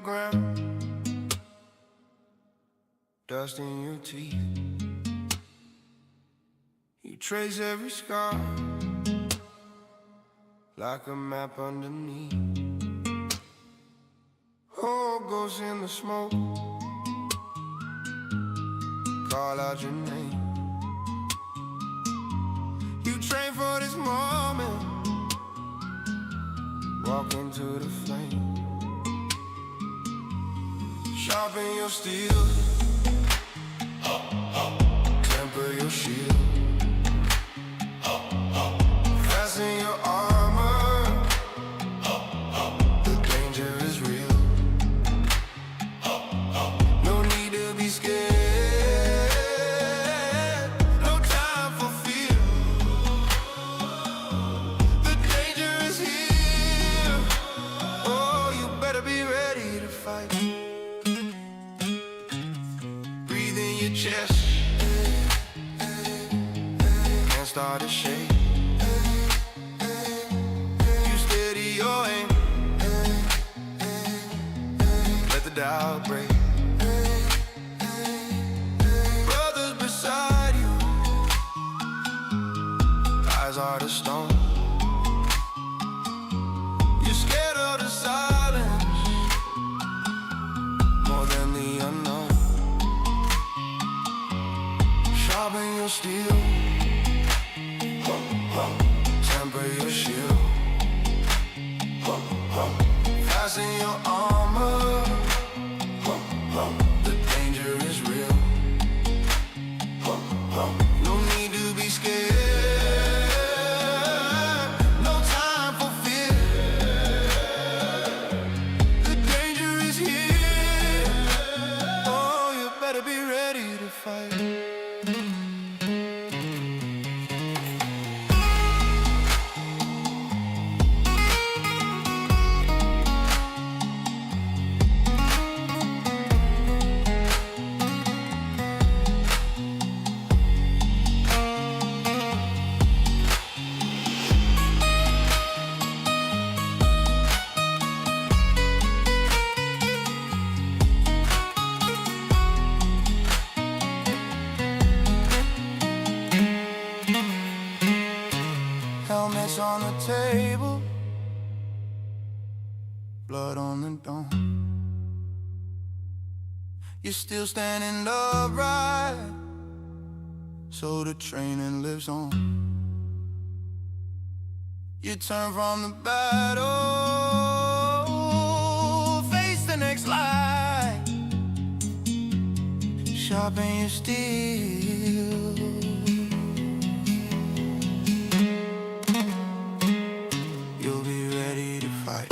ground, dust in your teeth. You trace every scar like a map underneath. Oh, ghosts in the smoke call out your name. You train for this moment, walk into the flame. Sharpen your steel, temper your shield, fasten your armor, the danger is real. No need to be scared, no time for fear. The danger is here, oh, you better be ready to fight. Breathe in your chest, can't start to shake. You steady your aim, let the doubt break. Brothers beside you, eyes are the stone. You're scared of the silence more than the unknown. Sharpen your steel, temper your shield, fasten your armor, the danger is real. No need to be scared, no time for fear. The danger is here, oh, you better be ready to fight. Helmets on the table, blood on the dome. You're still standing upright, so the training lives on. You turn from the battle, face the next light, sharpen your steel. You'll be ready to fight.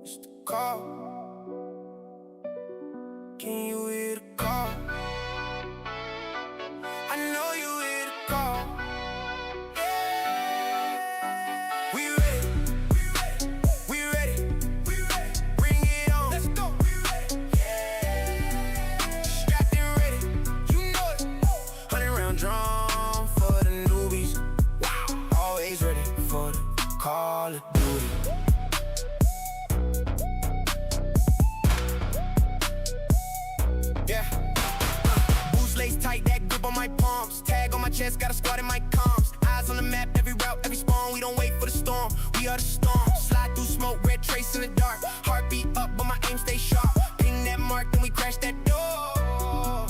It's the call. Can you hear the call? I know you hear the call. Yeah. We ready, we ready, we ready, we ready. Bring it on, let's go. We ready, yeah. Strapped and ready, you know it. 100 round drum for the newbies. Wow, always ready for the Call of Duty. Tight, that grip on my palms. Tag on my chest, got a squad in my comms. Eyes on the map, every route, every spawn. We don't wait for the storm, we are the storm. Slide through smoke, red trace in the dark. Heartbeat up, but my aim stay sharp. Ping that mark, then we crash that door.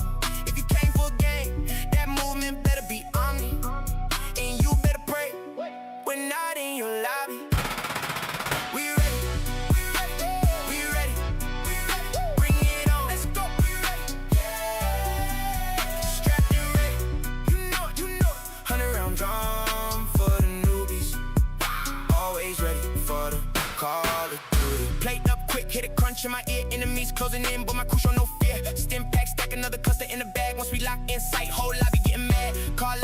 If you came for a game, that movement better be on me. And you better pray, we're not in your lobby. We ready, we ready, we ready, we ready. Bring it on, let's go. We ready, yeah. Strapped and ready, you know it, you know it. 100 round drum for the newbies. Always ready for the Call of Duty. Plate up quick, hit it crunch in my ear. Enemies closing in, but my crew show no fear. Stim pack, stack another cluster in the bag. Once we lock in sight, whole lobby getting mad. Call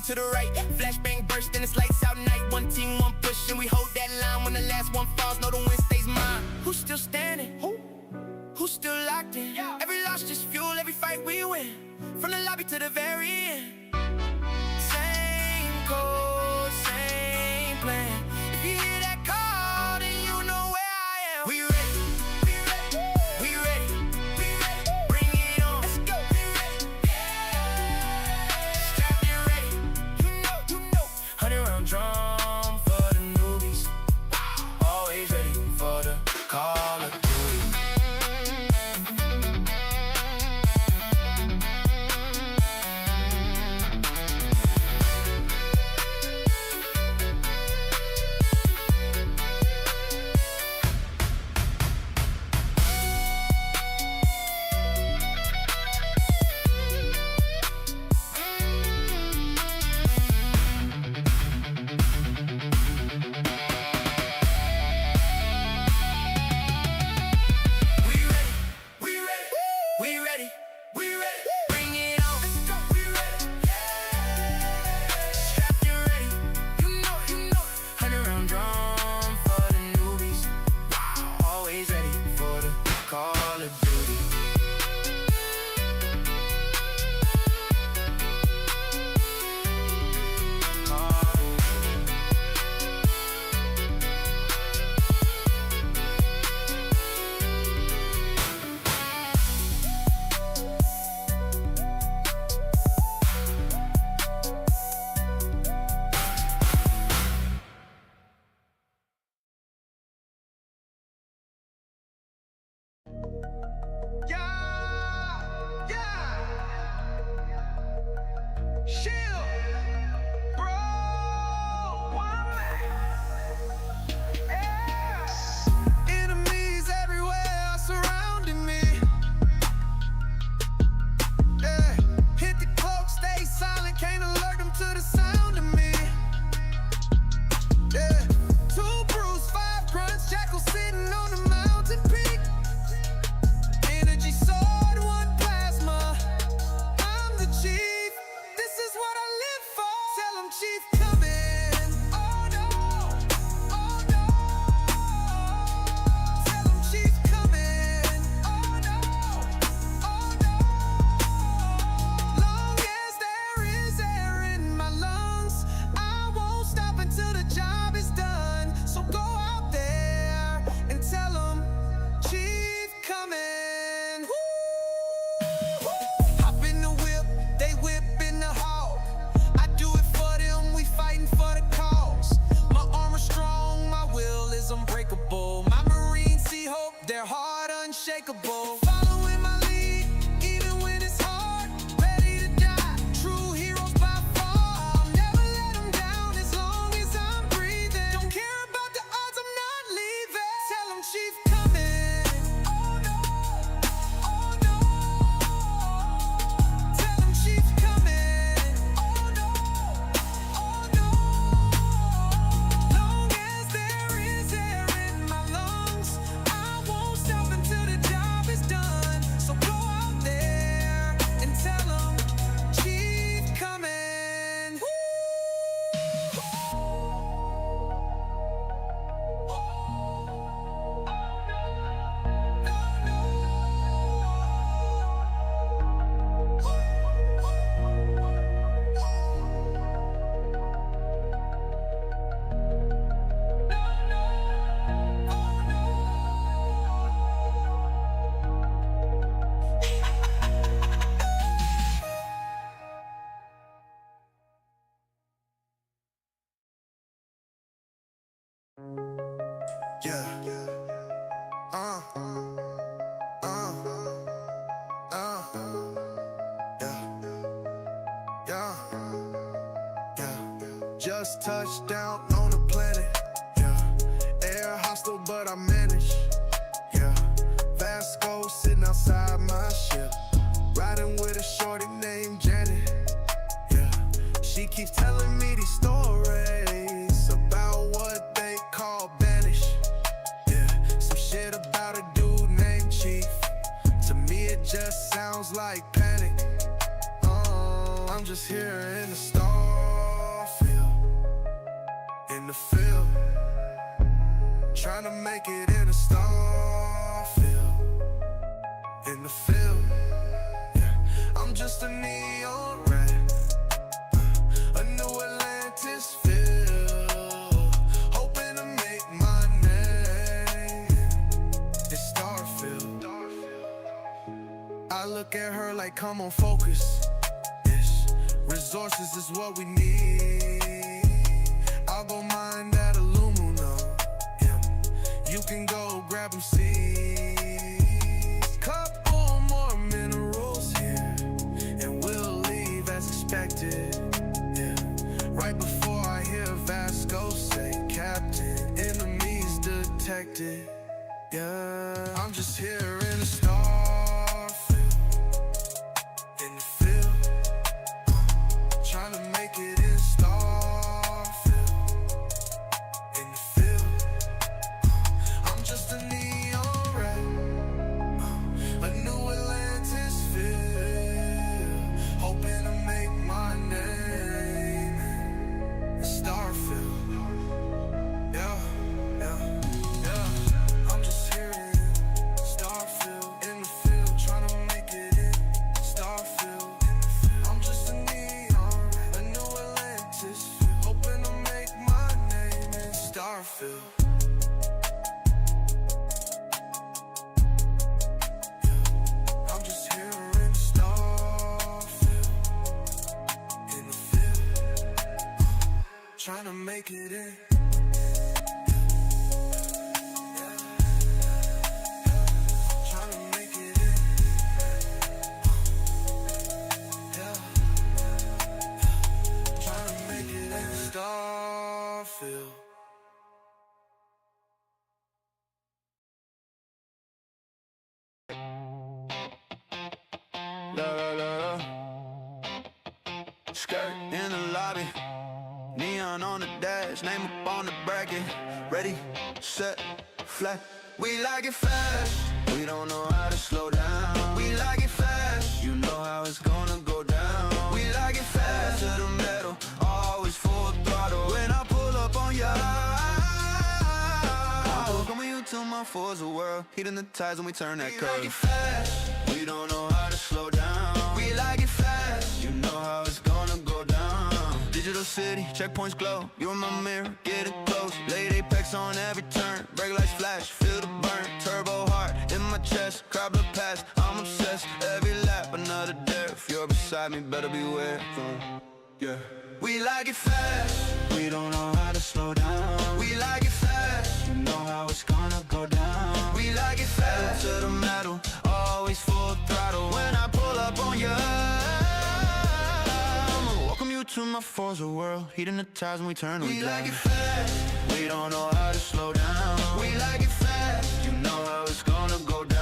to the right. Flashbang burst and it's lights out night. One team, one push, and we hold that line. When the last one falls, know the win stays mine. Who's still standing? Who's still locked in? Every loss just fuel every fight we win. From the lobby to the very end. Same code, same plan. If you hear that call, then you know where I am. We ready, we ready, we ready, we ready. Bring it on, let's go. We ready, yeah. Strapped and ready, you know. 100-round drum for the newbies. Always ready for the call of duty. Just touched down on the planet, yeah. Air hostile, but I managed, yeah. Vasco sitting outside my ship, riding with a shorty named Janet, yeah. She keeps telling me these stories about what they call banish, yeah. Some shit about a dude named Chief. To me it just sounds like panic. I'm just hearing the stars. in the field, trying to make it in a star field. In the field, yeah, I'm just a neon red, a new Atlantis feel, hoping to make my name in Starfield. I look at her like, come on, focus. Resources is what we need. I'll go mine that aluminum. Yeah. You can go grab them seeds. Couple more minerals here, and we'll leave as expected. Yeah. Right before I hear Vasco say, Captain, enemies detected. Yeah, I'm just here in the star field, in the field, trying to make it in Starfield. In the field, I'm just a neon red, a new Atlantis feel, hoping to make my name in Starfield. Yeah, yeah, yeah. I'm just here in Starfield, in the field, trying to make it in Starfield. I'm just a neon, a new Atlantis, hoping to make my name in Starfield. I'm just here in Starfield, in the field, trying to make it in. Trying to make it in. Yeah. Trying to make it in Starfield. La la la la. Skirt in the lobby, neon on the dash, name up on the bracket. Ready, set, flat. We like it fast, we don't know how to slow down. We like it fast, you know how it's gonna go down. We like it fast to the metal, always full throttle. When I pull up on ya, I'm welcoming you to my Forza world, heating the ties when we turn that curve. We like it fast, we don't know how to slow down. We like it fast, you know how it's gonna go down. Digital city, checkpoints glow, you're my mirror, get it close. Late apex on every turn, brake lights flash, feel the burn. Turbo heart in my chest, crowd the past, I'm obsessed. Every lap another dare, if you're beside me, better beware. Yeah. We like it fast, we don't know how to slow down. We like it fast, you know how it's gonna go down. We like it fast to the metal, always full throttle. When I pull up on ya, I'ma welcome you to my Forza world, heating the ties when we turn them down. We like it fast, we don't know how to slow down. We like it fast, you know how it's gonna go down.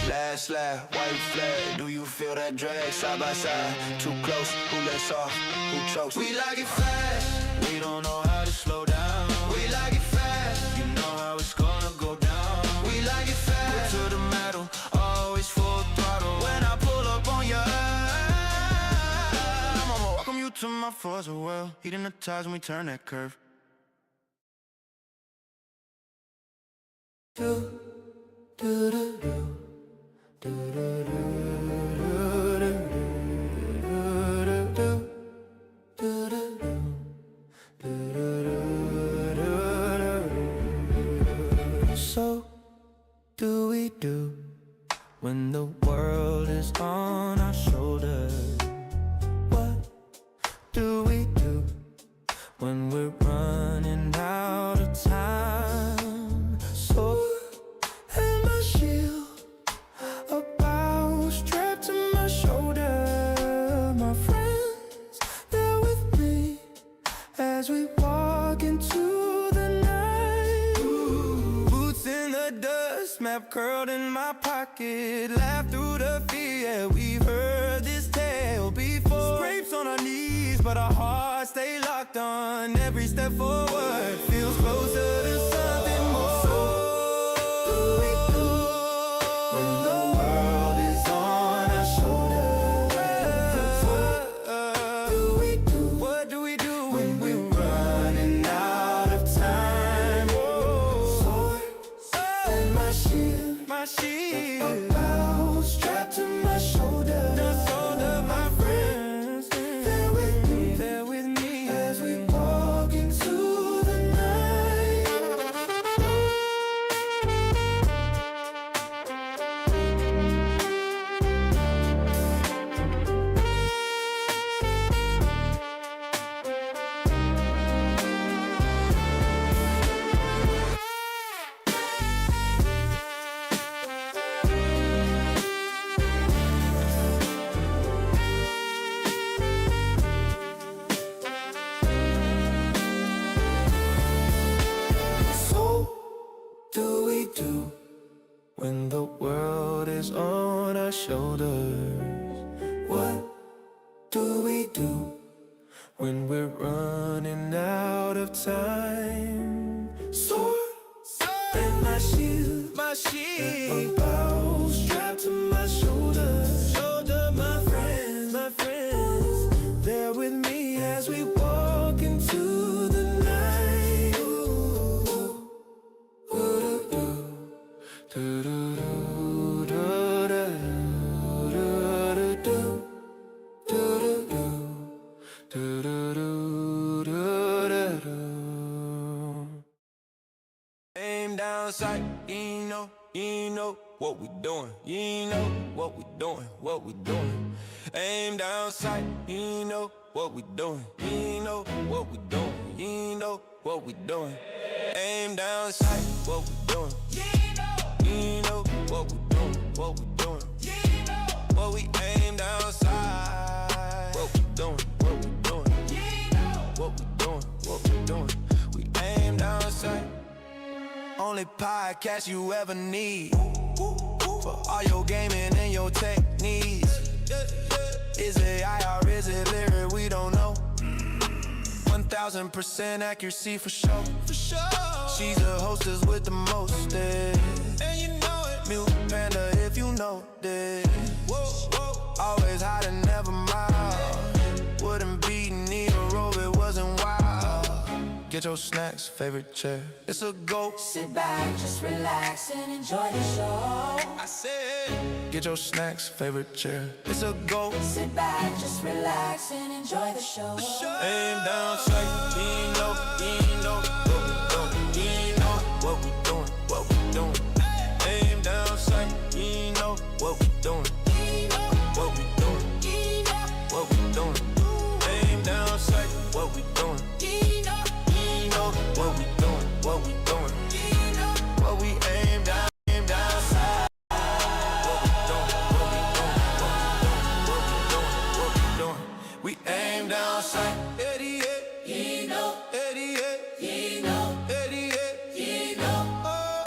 Last lap, white flag, do you feel that drag? Side by side, too close, who lets off, who chokes? We like it fast, we don't know how to slow down. We like it fast, you know how it's gonna go down. We like it fast, to the metal, always full throttle. When I pull up on ya, I'ma welcome you to my Forza world, heating the ties when we turn that curve. Do, do, do, do. So do we do when the world is on our shoulders? What do we do when we're running out of time? So and my shield about strapped to my shoulder, my friends, they're with me as we walk into the night. Ooh. Boots in the dust, map curled in my pocket, laugh through the fear, we've heard this tale step forward feels closer to something more. When the world is on our shoulders, what do we do when we're running out of time? Sword and my shield, a bow strapped to my shoulder. The shoulder, my friends, they're with me as we walk into the night. So do we do when the world is on our shoulders? What do we do when we're running out of time? Sword and my shield, a bow strapped to my shoulder. My friends, they're with me as we walk into the night. Aim down sight, you know what we doing. You know what we doing, what we doing. Aim down sight, you know what we doing. You know what we doing, you know what we doing. Aim down sight, what we doing. You know what we doing, what we doing. What we aim down sight. What we doing, what we doing. What we doing, what we doing. We aim down sight. Only podcast you ever need for all your gaming and your techniques. Is it AI or is it Lyriic? We don't know. 1000% accuracy for sure. She's the hostess with the most. And you know it. Mute Panda if you know this. Always hot and never mild. Wouldn't be Nero if it wasn't wild. Get your snacks, favorite chair. It's a go. Sit back, just relax and enjoy the show. I said, get your snacks, favorite chair. It's a go. Sit back, just relax and enjoy the show. Aim down sight, you know what we doing. You know what we doing, what we doing. Aim down sight, you know what we doing. What we doing, what we doing. Aim down sight, what we doing. What we doing, what we doing. What we aim down sight. What we doing, what we doing. What we doing, what we doing. We aim down sight. Eddie, Eddie,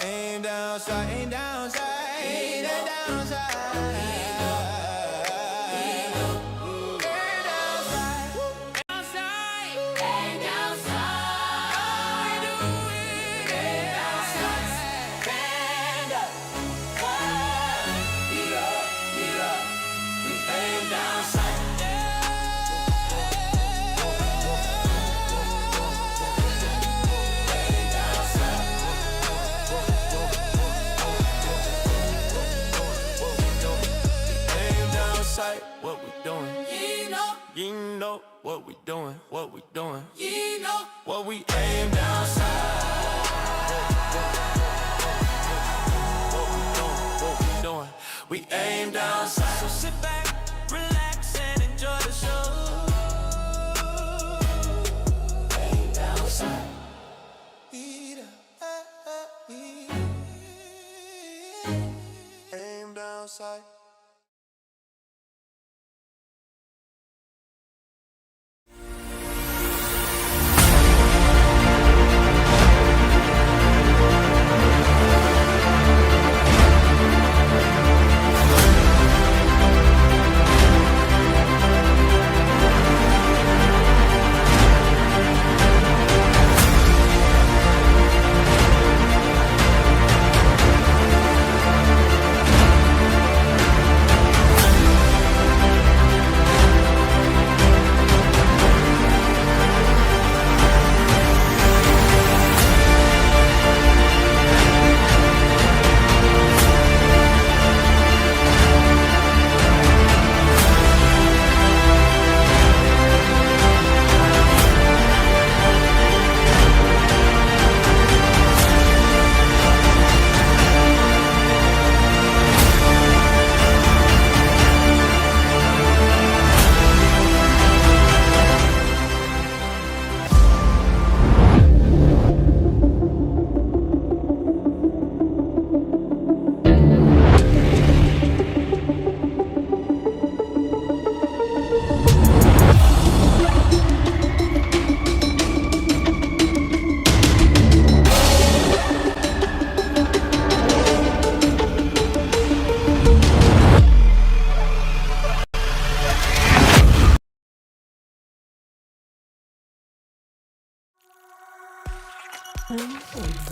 aim down sight, aim down sight, aim down sight. What we doing? You know what we doing, what we doing. What we aim down sight. What we doing, what we doing. We aim down sight. So sit back, relax and enjoy the show. Aim down sight. Aim down sight.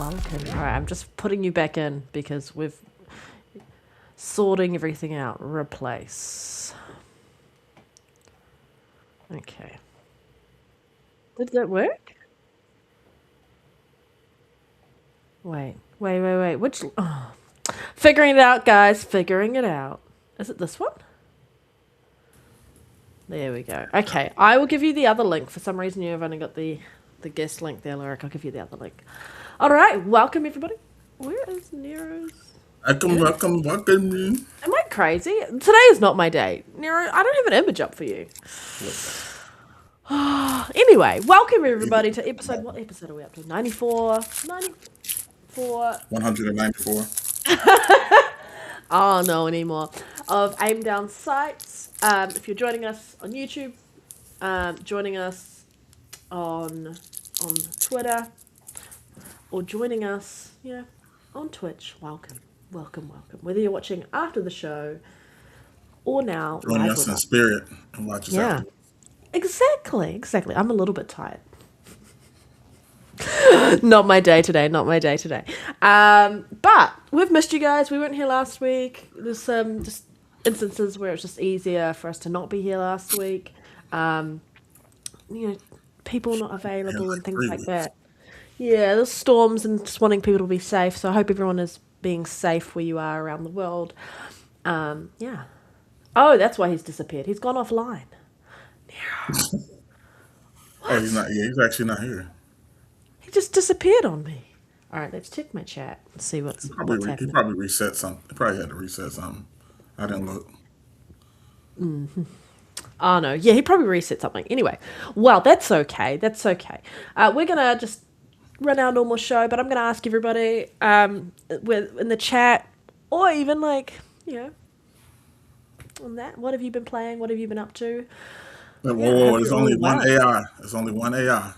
welcome. All right, I'm just putting you back in because we've sorting everything out. Replace. Okay. Did that work? Wait. Which? Oh. Figuring it out, guys. Figuring it out. Is it this one? There we go. Okay, I will give you the other link. For some reason, you've only got the guest link there, Lyric. I'll give you the other link. All right, welcome everybody. Where is Nero's? Welcome. Am I crazy? Today is not my day. Nero, I don't have an image up for you. Anyway, welcome everybody to episode... What episode are we up to? 94? 94? 194. Oh, no anymore. Of Aim Down Sights. If you're joining us on YouTube, joining us on Twitter, or joining us, on Twitch, welcome. Whether you're watching after the show or now, Joining us in spirit and watch us after. Exactly. I'm a little bit tired. Not my day today. But we've missed you guys. We weren't here last week. There's some just instances where it's just easier for us to not be here last week. People not available and things like that. Yeah, there's storms and just wanting people to be safe. So I hope everyone is being safe where you are around the world. Yeah. Oh, that's why he's disappeared. He's gone offline. Nero. Oh, he's not. Yeah, he's actually not here. He just disappeared on me. All right, let's check my chat and see what's happening. He probably reset something. He probably had to reset something. I didn't look. Mm-hmm. Oh, no. Yeah, he probably reset something. Anyway, well, that's okay. We're going to just run our normal show, but I'm going to ask everybody in the chat, or even on that, what have you been playing? What have you been up to? Whoa, there's only one AI. There's only one AI.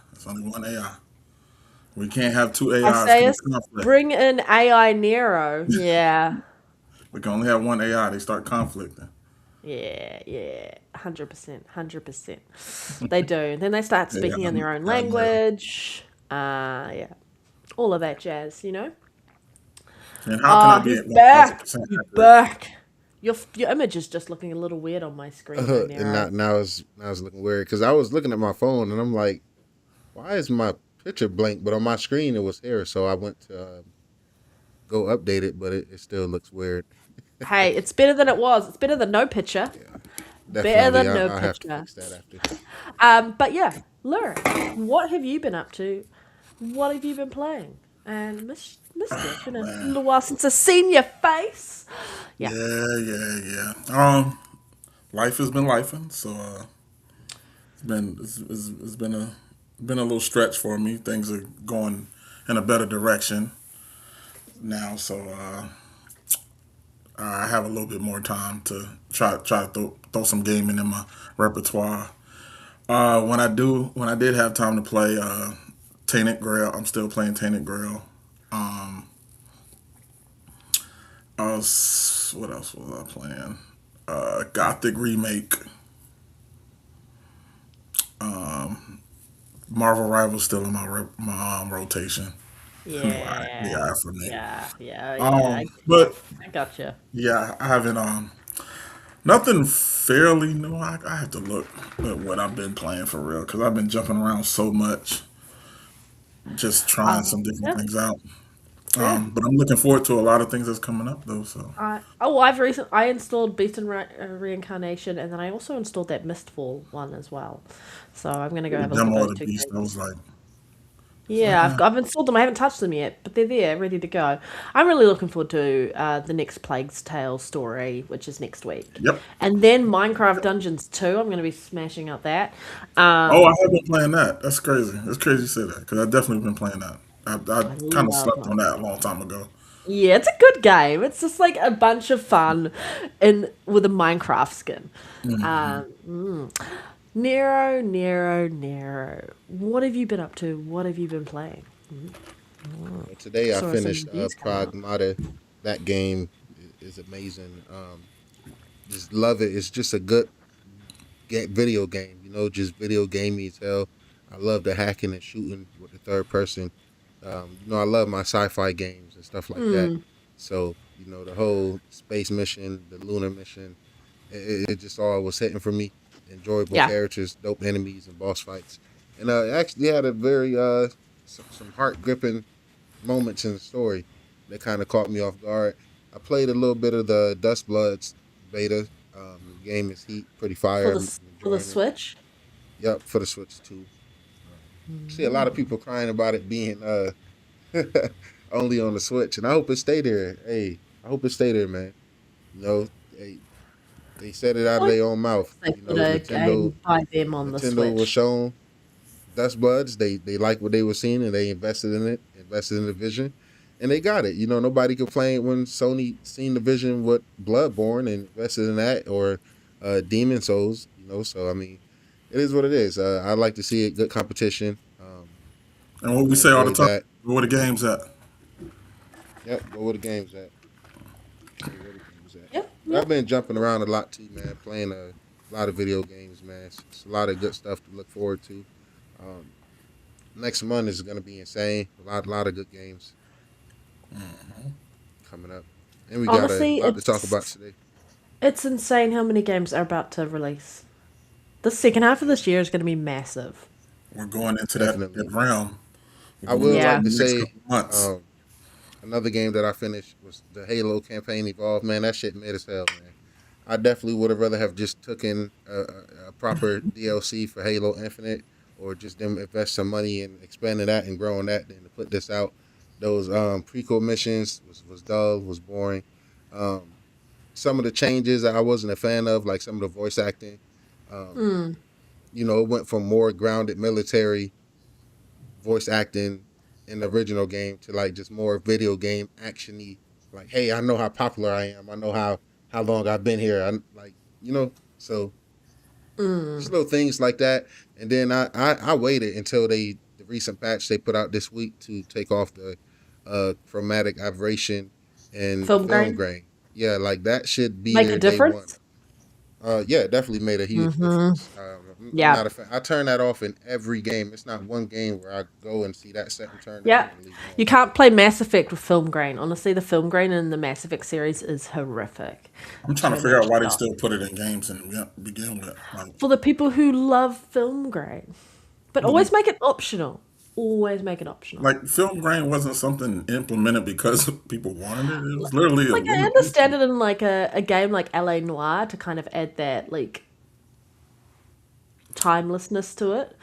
We can't have two AIs. Isaiah, bring in AI Nero. Yeah. We can only have one AI. They start conflicting. Yeah. 100%. They do. Then they start speaking in their own language. Yeah. All of that jazz, And how can I be at 100% He's back. Your image is just looking a little weird on my screen right now. And now it's looking weird because I was looking at my phone and I'm like, why is my picture blank? But on my screen it was here, so I went to go update it, but it still looks weird. Hey, it's better than it was. It's better than no picture. Yeah, better than no I'll picture. have to fix that after. But yeah, Lyric, what have you been up to? What have you been playing? And missed it. It's been a little while since I've seen your face. Yeah. Life has been lifing, so it's been a little stretch for me. Things are going in a better direction now, so I have a little bit more time to try to throw some gaming in my repertoire. When I did have time to play Tainted Grail, I'm still playing Tainted Grail. What else was I playing? Gothic Remake. Marvel Rivals still in my rotation. Yeah. For me. Yeah. But I gotcha. yeah, I haven't nothing fairly new. I have to look at what I've been playing for real because I've been jumping around so much, just trying some different things out. But I'm looking forward to a lot of things that's coming up though. So I installed Beast and Reincarnation, and then I also installed that Mistfall one as well. So I'm gonna go have a look at demo of those the two Beast, I games. was like, Yeah, I've installed them. I haven't touched them yet, but they're there, ready to go. I'm really looking forward to the next Plague's Tale story, which is next week. yep. And then Minecraft Dungeons 2. I'm going to be smashing out that. Oh, I have been playing that. That's crazy. It's crazy you say that because I've definitely been playing that. I kind of love slept on that a long time ago. Yeah, it's a good game. It's just like a bunch of fun with a Minecraft skin. Nero. What have you been up to? What have you been playing? Today I Saw some finished reviews come out. Pragmata. That game is amazing. Just love it. It's just a good video game. Just video gamey as hell. I love the hacking and shooting with the third person. I love my sci-fi games and stuff like that. So the whole space mission, the lunar mission, it just all was hitting for me. Enjoyable Yeah. characters, dope enemies, and boss fights. And it actually had a very some heart gripping moments in the story that kind of caught me off guard. I played a little bit of the Dust Bloods beta. The game is heat, pretty fire. For I'm for the enjoying it. Switch. Yep, for the Switch too. See a lot of people crying about it being only on the Switch, and I hope it stay there. Hey, I hope it stay there, man. They said it out of What their own mouth. they put a game by them on the Nintendo was Switch? shown Dust Bloods. They liked what they were seeing, and they invested in it, invested in the vision, and they got it. Nobody complained when Sony seen the vision with Bloodborne and invested in that, or Demon Souls. So I mean, it is what it is. I like to see it, good competition. And what we I say all the enjoyed time, that. where the game's at. Yep, go where the game's at. Go where the game's at. Yep. But I've been jumping around a lot too, man. Playing a lot of video games, man. It's a lot of good stuff to look forward to. Um, Next month is going to be insane. A lot of good games coming up, and we got Honestly, a lot to talk about today. it's insane how many games are about to release. The second half of this year is going to be massive. We're going into Definitely. that realm. I would Yeah. like to Next say couple months. another game that I finished was the Halo campaign Evolved. Man, that shit mid as hell, man. I definitely would have rather have just taken a proper DLC for Halo Infinite, or just them invest some money in expanding that and growing that than to put this out. Those prequel missions was dull, was boring. Um, some of the changes I wasn't a fan of, like some of the voice acting. Um, it went from more grounded military voice acting in the original game to like just more video game actiony. Like, hey, I know how popular I am. I know how long I've been here. So just little things like that. And then I waited until the recent patch they put out this week to take off the chromatic aberration and Film film grain? grain. Yeah, like that should be Make there a day one. difference? Yeah, it definitely made a huge difference. I'm Yeah. not a fan. I turn that off in every game. It's not one game where I go and see that set and turn it Yeah. on and leave it on. You can't play Mass Effect with film grain. Honestly, the film grain in the Mass Effect series is horrific. I'm trying to figure out why they still put it in games and begin with. Like, For the people who love film grain. But always make it optional. Always make it optional. like film grain wasn't something implemented because people wanted it. It was literally a Like, I understand it in like a game like LA Noire to kind of add that like timelessness to it.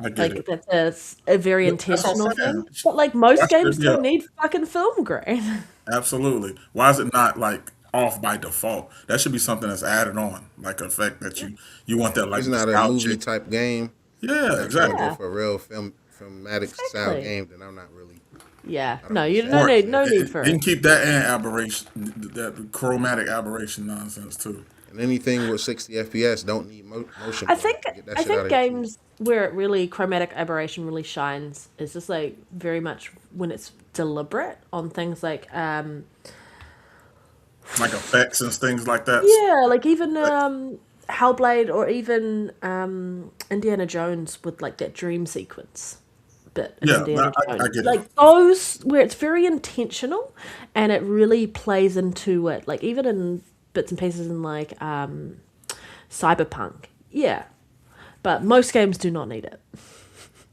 I get Like it. that's a very That's what I'm intentional saying. thing. But like most That games should be don't up. need fucking film grain. Absolutely. Why is it not like off by default? That should be something that's added on, like an effect that you want that like It's not a movie nostalgic. type game. Yeah, If you're trying to exactly. go Yeah. for a real filmatic style Exactly. game, then I'm not really. Yeah. I don't No, you understand. no Or need for you can it. keep that and aberration, that chromatic aberration nonsense too. And anything with 60 FPS don't need motion I blur. think Get that I shit out think of here too. games where it really chromatic aberration really shines is just like very much when it's deliberate on things like Like effects and things like that. yeah, like even Like, Hellblade or even Indiana Jones with like that dream sequence bit in yeah, Indiana I Jones. get it. Like those where it's very intentional and it really plays into it. Like even in bits and pieces in like Cyberpunk. Yeah. But most games do not need it.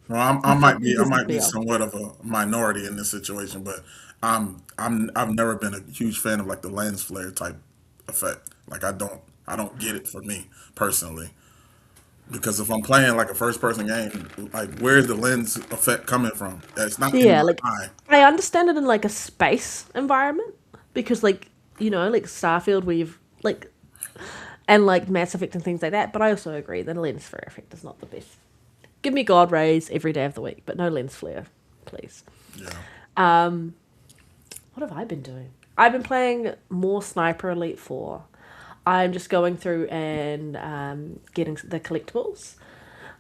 Well, I might be I Just might be feel. somewhat of a minority in this situation, but I've never been a huge fan of like the lens flare type effect. Like I don't get it for me personally. Because if I'm playing like a first person game, like where's the lens effect coming from? That's not in Yeah, my like eye. I understand it in like a space environment because like like Starfield where you've like and like Mass Effect and things like that. But I also agree that a lens flare effect is not the best. Give me God rays every day of the week, but no lens flare, please. Yeah. What have I been doing? I've been playing more Sniper Elite 4. I'm just going through and getting the collectibles,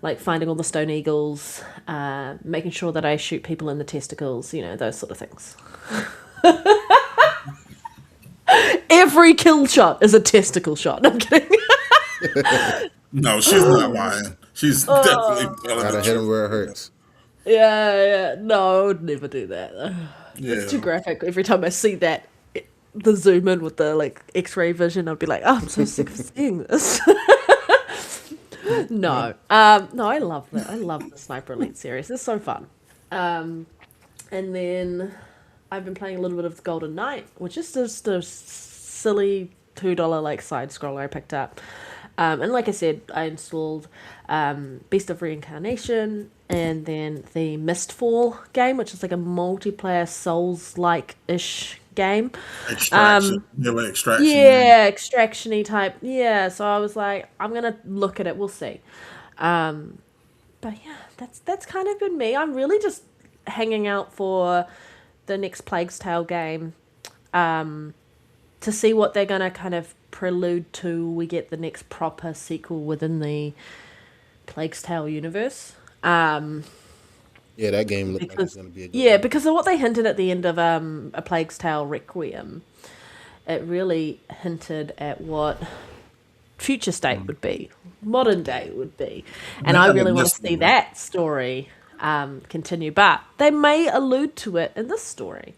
like finding all the stone eagles, making sure that I shoot people in the testicles, those sort of things. Every kill shot is a testicle shot. No, I'm kidding. No, she's not lying. She's definitely telling Gotta the hit him truth. where it hurts. Yeah. No, I would never do that. It's too Yeah. graphic. Every time I see that, the zoom in with the like X-ray vision, I'd be like, oh, I'm so sick of seeing this. Yeah. No, no, I love that. I love the Sniper Elite series. It's so fun. And then I've been playing a little bit of Golden Knight, which is just a silly $2 like side scroller I picked up. And like I said, I installed Beast of Reincarnation and then the Mistfall game, which is like a multiplayer Souls-like ish game. Extraction. Nearly extraction. Yeah. Yeah, extraction-y type. Yeah, so I was like, I'm gonna look at it. We'll see. But yeah, that's kind of been me. I'm really just hanging out for the next Plague's Tale game, to see what they're gonna kind of prelude to. We get the next proper sequel within the Plague's Tale universe. Yeah, that game looked like it's Because gonna be a good yeah, one. because of what they hinted at the end of A Plague's Tale Requiem, it really hinted at what future state would be, modern day would be, and That I kind of really want to missed see me. that story continue. But they may allude to it in this story,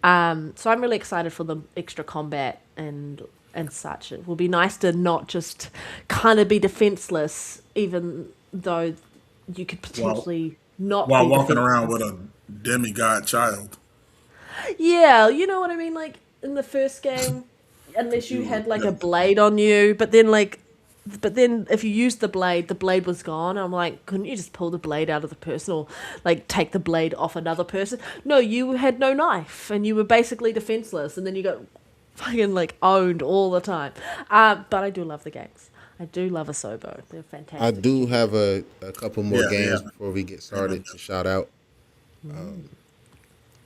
so I'm really excited for the extra combat and such. It will be nice to not just kind of be defenseless, even though you could While potentially not while be walking around defenseless. with a demigod child. Yeah, you know what I mean? Like in the first game, unless you You had like a yeah. blade on you, but then if you used the blade was gone. I'm like, couldn't you just pull the blade out of the person or like take the blade off another person? No, you had no knife and you were basically defenseless, and then you got fucking like owned all the time. But I do love the games. I do love Asobo. They're I fantastic do studio. have a couple more Yeah, yeah. games before we get Amen. started to shout out.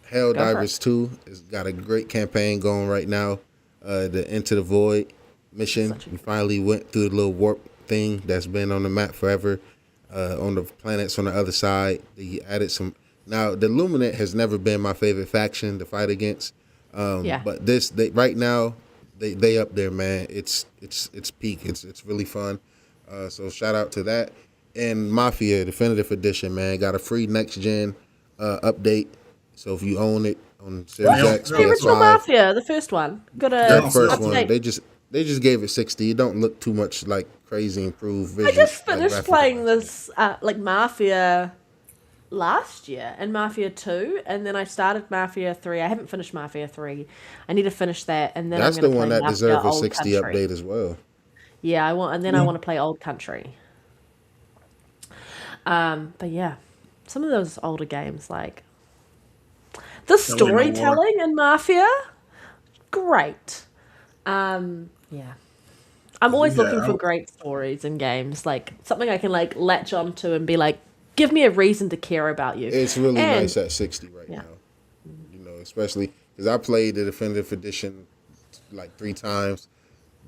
Hell Go for it. Divers 2 has got a great campaign going right now. The Into the Void mission. Such a We finally went through the little warp thing that's been on the map forever. On the planets on the other side, they added some. Now the Luminant has never been my favorite faction to fight against, yeah. but this they right now they up there, man. It's peak. It's really fun. So shout out to that. And Mafia Definitive Edition, man, got a free next gen update. So if you own it on Series Damn, X, The original PS5, Mafia, the first one, got yeah, a the damn, first sister. one, update. they just gave it 60. It don't look too much like crazy improved I vision, just like finished graphic playing wise. this like Mafia last year and Mafia 2, and then I started Mafia 3. I haven't finished Mafia 3. I need to finish that, and then I'm That's going the to one play that Mafia deserves a Old 60 Country. update as well. Yeah, I want, and then I Yeah. want to play Old Country. But yeah, some of those older games, like the LA Noir. storytelling in Mafia, great. Yeah. I'm always looking Yeah. for great stories in games, like something I can like latch onto and be like, give me a reason to care about you. It's really And nice at 60 right yeah, now. You know, especially because I played the Definitive Edition like 3 times,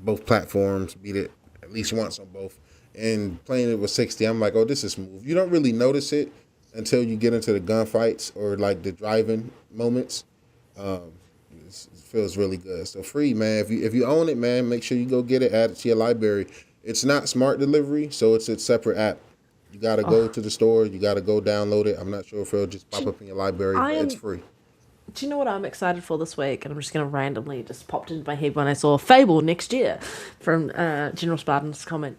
both platforms, beat it at least once on both. And playing it with 60, I'm like, oh, this is smooth. You don't really notice it until you get into the gunfights or like the driving moments. Um, it feels really good. So free, man. If you own it, man, make sure you go get it, add it to your library. It's not smart delivery, so it's a separate app. You gotta go oh, to the store. You gotta go download it. I'm not sure if it'll just pop do, up in your library, I but it's am. free. Do you know what I'm excited for this week? And I'm just going to randomly just popped into my head when I saw Fable next year from General Spartan's comment.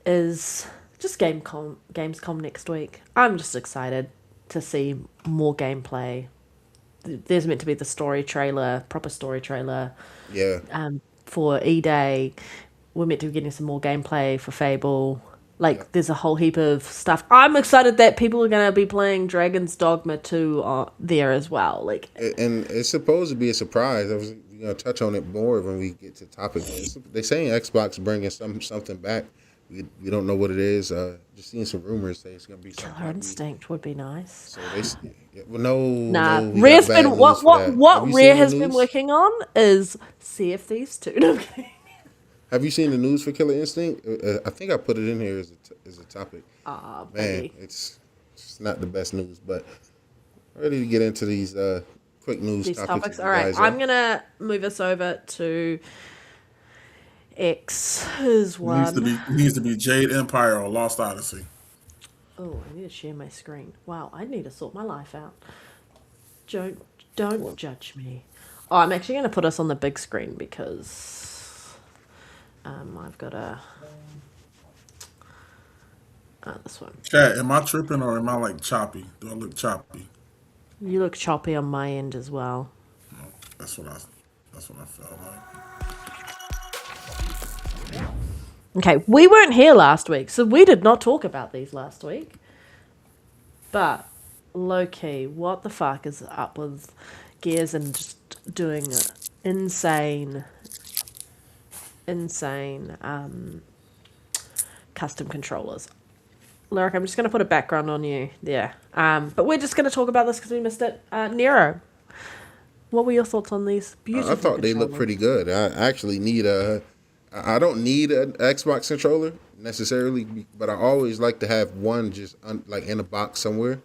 Is just Gamescom next week. I'm just excited to see more gameplay. There's meant to be the story trailer, proper story trailer Yeah, for E-Day. We're meant to be getting some more gameplay for Fable. yeah. Like, there's a whole heap of stuff. I'm excited that people are going to be playing Dragon's Dogma 2 there as well. Like, And it's supposed to be a surprise. I was gonna touch on it more when we get to the topic. They saying Xbox bringing something back. We don't know what it is. Just seeing some rumors say it's gonna be something Killer like Instinct would be nice. so well, no, Nah, no, we got Rare's bad been news for that. Have what you Rare seen the has been news? working on is Sea of Thieves 2. No, I'm kidding. Have you seen the news for Killer Instinct? I think I put it in here as a topic. Ah, Man, baby. it's not the best news, but ready to get into these quick news These topics topics. if All you right, guys I'm are. gonna move us over to X is It needs to one. be Jade Empire or Lost Odyssey. Oh, I need to share my screen. Wow, I need to sort my life out. Don't judge me. Oh, I'm actually going to put us on the big screen because I've got a this one. Chat, am I tripping or am I like choppy? Do I look choppy? You look choppy on my end as well. That's what I. That's what I felt like. Okay, we weren't here last week, so we did not talk about these last week. But low key, what the fuck is up with Gears and just doing insane custom controllers? Lyric, I'm just going to put a background on you there. But we're just going to talk about this because we missed it. Nero, what were your thoughts on these beautiful I thought they looked pretty good. I actually need a. I don't need an Xbox controller necessarily, but I always like to have one just like in a box somewhere.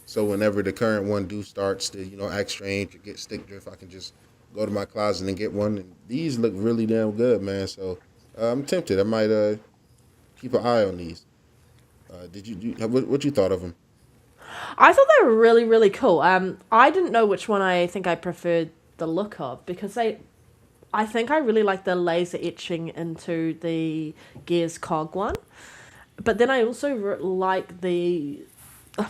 So whenever the current one starts to act strange or get stick drift, I can just go to my closet and get one. And these look really damn good, man. So I'm tempted. I might keep an eye on these. What you thought of them? I thought they were really, really cool. I didn't know which one I think I preferred the look of because I think I really like the laser etching into the Gears cog one. But then I also like the... I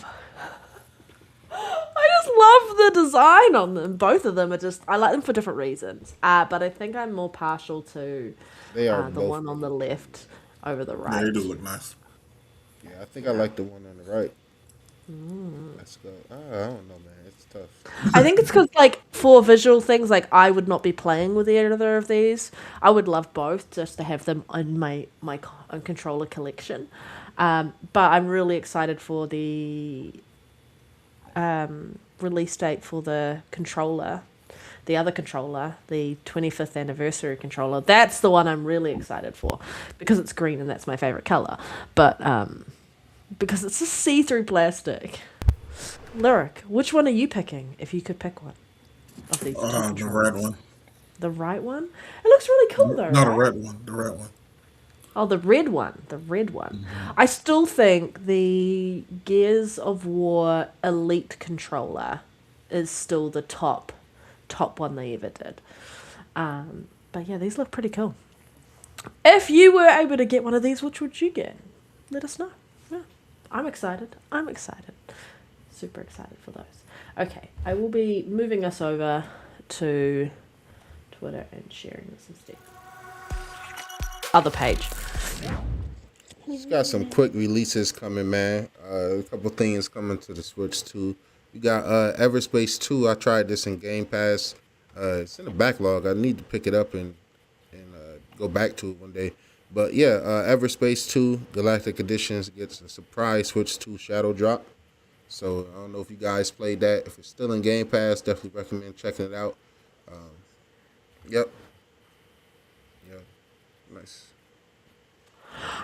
just love the design on them. Both of them are just... I like them for different reasons. But I think I'm more partial to They are the both one on the left over the Yeah, right. they do look nice. Yeah, I think I like the one on the right. Let's go. I don't know, man. It's tough. I think it's because, like, for visual things, like, I would not be playing with either of these. I would love both just to have them in my controller collection. But I'm really excited for the release date for the controller. The other controller, the 25th anniversary controller. That's the one I'm really excited for because it's green and that's my favorite color. But because it's a see-through plastic. Lyric, which one are you picking if you could pick one of these two The controllers? red one. The right one? It looks really cool though, No, the right? red one. The red one. Oh, the red one. The red one. I still think the Gears of War Elite controller is still the top one they ever did. But yeah, these look pretty cool. If you were able to get one of these, which would you get? Let us know. Yeah. I'm excited. Super excited for those. Okay, I will be moving us over to Twitter and sharing this instead. Other page. Just got some quick releases coming, man. A couple things coming to the Switch too. You got Everspace 2. I tried this in Game Pass. It's in the backlog. I need to pick it up and go back to it one day. But yeah, Everspace 2 Galactic Editions gets a surprise Switch 2 Shadow Drop. So I don't know if you guys played that. If it's still in Game Pass, definitely recommend checking it out. Yep. Nice.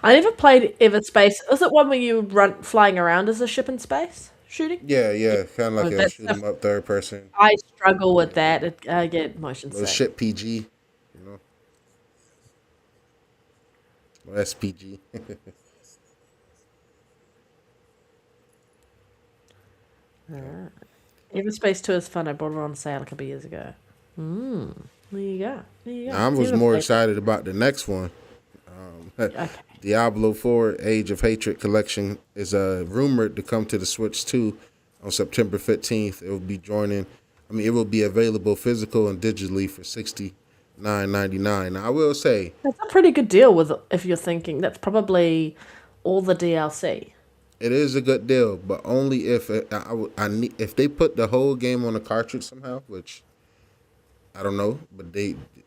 I never played Everspace. Is it one where you run flying around as a ship in space shooting? Yeah. Kind of like a that's shoot 'em up third person. I struggle with that. I get motion Little sick. shit PG, Or SPG. Everspace 2 is fun. I bought it on sale a couple years ago. There you go. I was more excited about the next one. Okay. Diablo 4 Age of Hatred collection is rumored to come to the Switch 2 on September 15th. It will be it will be available physical and digitally for $69.99. Now, I will say That's a pretty good deal if you're thinking that's probably all the DLC. it is a good deal, but only if if they put the whole game on a cartridge somehow, which I don't know, but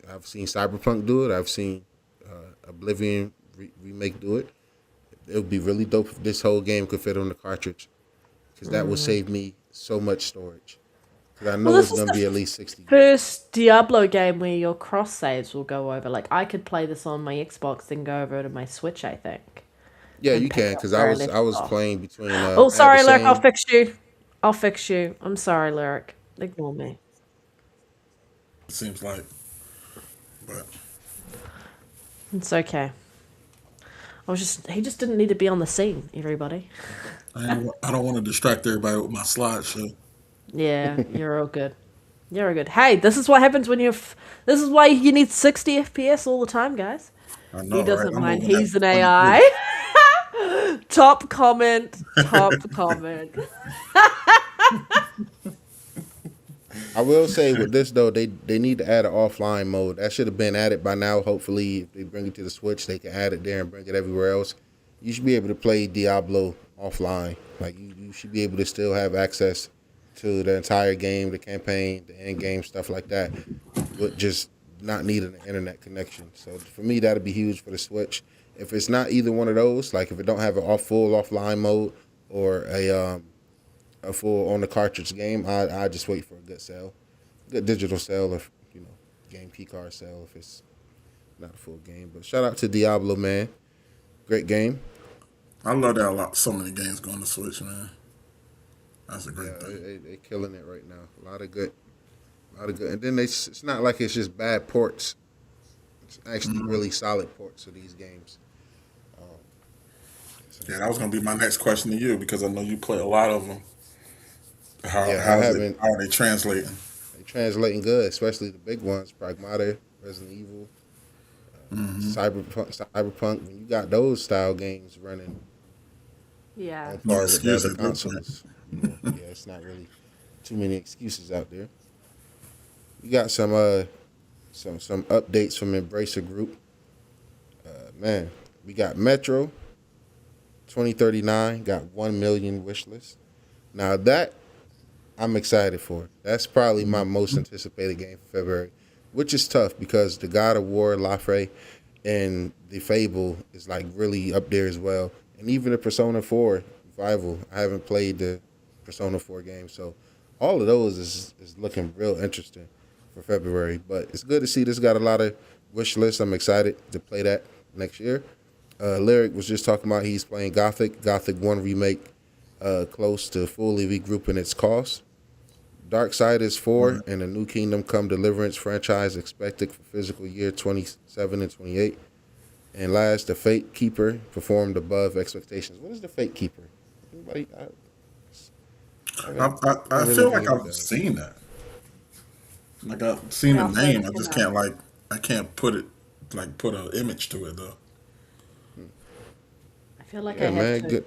I've seen Cyberpunk do it. I've seen Oblivion remake do it. It would be really dope if this whole game could fit on the cartridge, because that would save me so much storage. Because I know Well, this it's is gonna the be at least 60 gigs. First Diablo game where your cross saves will go over. Like I could play this on my Xbox, then go over to my Switch. I think. Yeah, and you pick can, up because where I I left was off. playing between. Oh, sorry, Lyric. I'll fix you. I'm sorry, Lyric. Ignore me. It seems like. But It's okay. He just didn't need to be on the scene, everybody. I don't want to distract everybody with my slideshow. Yeah, you're all good. You're all good. Hey, this is what happens when this is why you need 60 FPS all the time, guys. I He know, right? doesn't I'm mind. moving at He's an 23. AI. Top comment. Top comment. I will say with this though, they need to add an offline mode. That should have been added by now. Hopefully, if they bring it to the Switch, they can add it there and bring it everywhere else. You should be able to play Diablo offline. Like you should be able to still have access to the entire game, the campaign, the end game, stuff like that, with just not needing an internet connection. So for me, that'd be huge for the Switch. If it's not either one of those, like if it don't have a full offline mode or a full on the cartridge game, I just wait for a good sale, good digital sale, or game key card sale if it's not a full game. But shout out to Diablo, man, great game. I love that a lot. So many games going to Switch, man. That's a great Yeah, thing. they killing it right now. A lot of good, and then it's not like it's just bad ports. It's actually really solid ports of these games. Yeah, that was gonna be my next question to you because I know you play a lot of them. Yeah, I haven't. How are they translating? They translating good, especially the big ones, Pragmata, Resident Evil, Cyberpunk. When you got those style games running Yeah. on par with the Excuse other it, consoles, yeah, it's not really too many excuses out there. We got some updates from Embracer Group. Man, we got Metro 2039 got 1 million wish list. Now that I'm excited for. That's probably my most anticipated game for February, which is tough because the God of War, Lafray, and the Fable is like really up there as well. And even the Persona 4 Revival, I haven't played the Persona 4 game, so all of those is looking real interesting for February. But it's good to see this got a lot of wish lists. I'm excited to play that next year. Lyric was just talking about he's playing Gothic 1 remake, close to fully regrouping its cost. Darksiders 4 and the New Kingdom Come Deliverance franchise expected for physical year 27 and 28. And last, the Fate Keeper performed above expectations. What is the Fate Keeper? Anybody? I feel like I've seen that. Like I've seen the name. I just can't I can't put an image to it though. I feel like Yeah, I man, have to.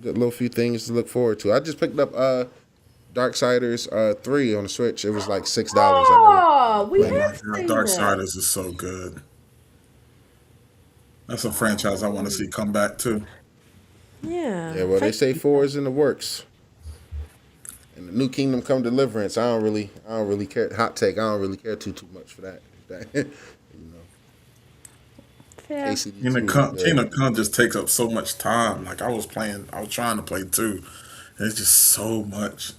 good little few things to look forward to. I just picked up Darksiders 3 on the Switch. It was like $6. Oh, we played have it. seen Darksiders is so good. That's a franchise I want to see come back too. Yeah. Yeah, well, they say 4 is in the works. And the New Kingdom Come Deliverance, I don't really care. Hot take, I don't really care too much for that. you know, Fair. ACD2 Kingdom is Come, good. Kingdom Come just takes up so much time. Like I was trying to play 2. And it's just so much.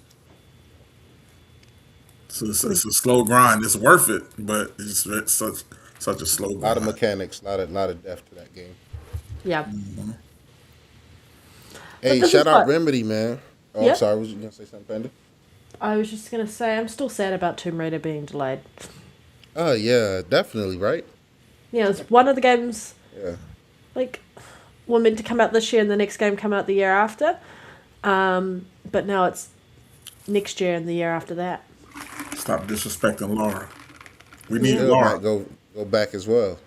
So it's a slow grind. It's worth it, but it's such a slow A lot of grind. mechanics, a lot of depth to that game. Yeah. Hey, this shout is out what- Remedy, man. Oh, Yeah? I'm sorry. Was you gonna say something, Panda? I was just gonna say I'm still sad about Tomb Raider being delayed. Oh yeah, definitely, right? Yeah, it's one of the games Yeah. like were meant to come out this year and the next game come out the year after. But now it's next year and the year after that. Stop disrespecting Laura. We need Still Laura. might go back as well.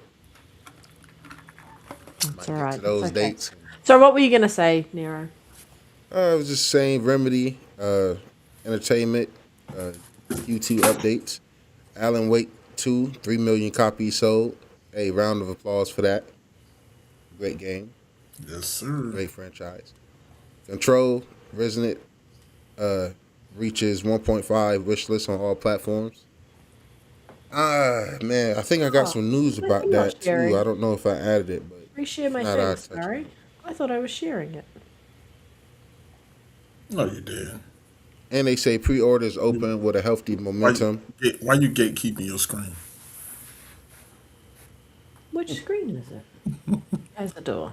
It's Might alright. get to those It's okay. dates. So what were you gonna say, Nero? I was just saying, Remedy, Entertainment, Q2 updates. Alan Wake 2, 3 million copies sold. Hey, round of applause for that. Great game, Yes, sir. great franchise. Control, Resident, reaches 1.5 wish list on all platforms. Man, I think I got some news I about think not that sharing. too. I don't know if I added it, but Reshare my Not our thing, touch. sorry. I thought I was sharing it. No, you did. and they say pre-orders open with a healthy momentum. Why you gatekeeping your screen? Which screen is it? As the door.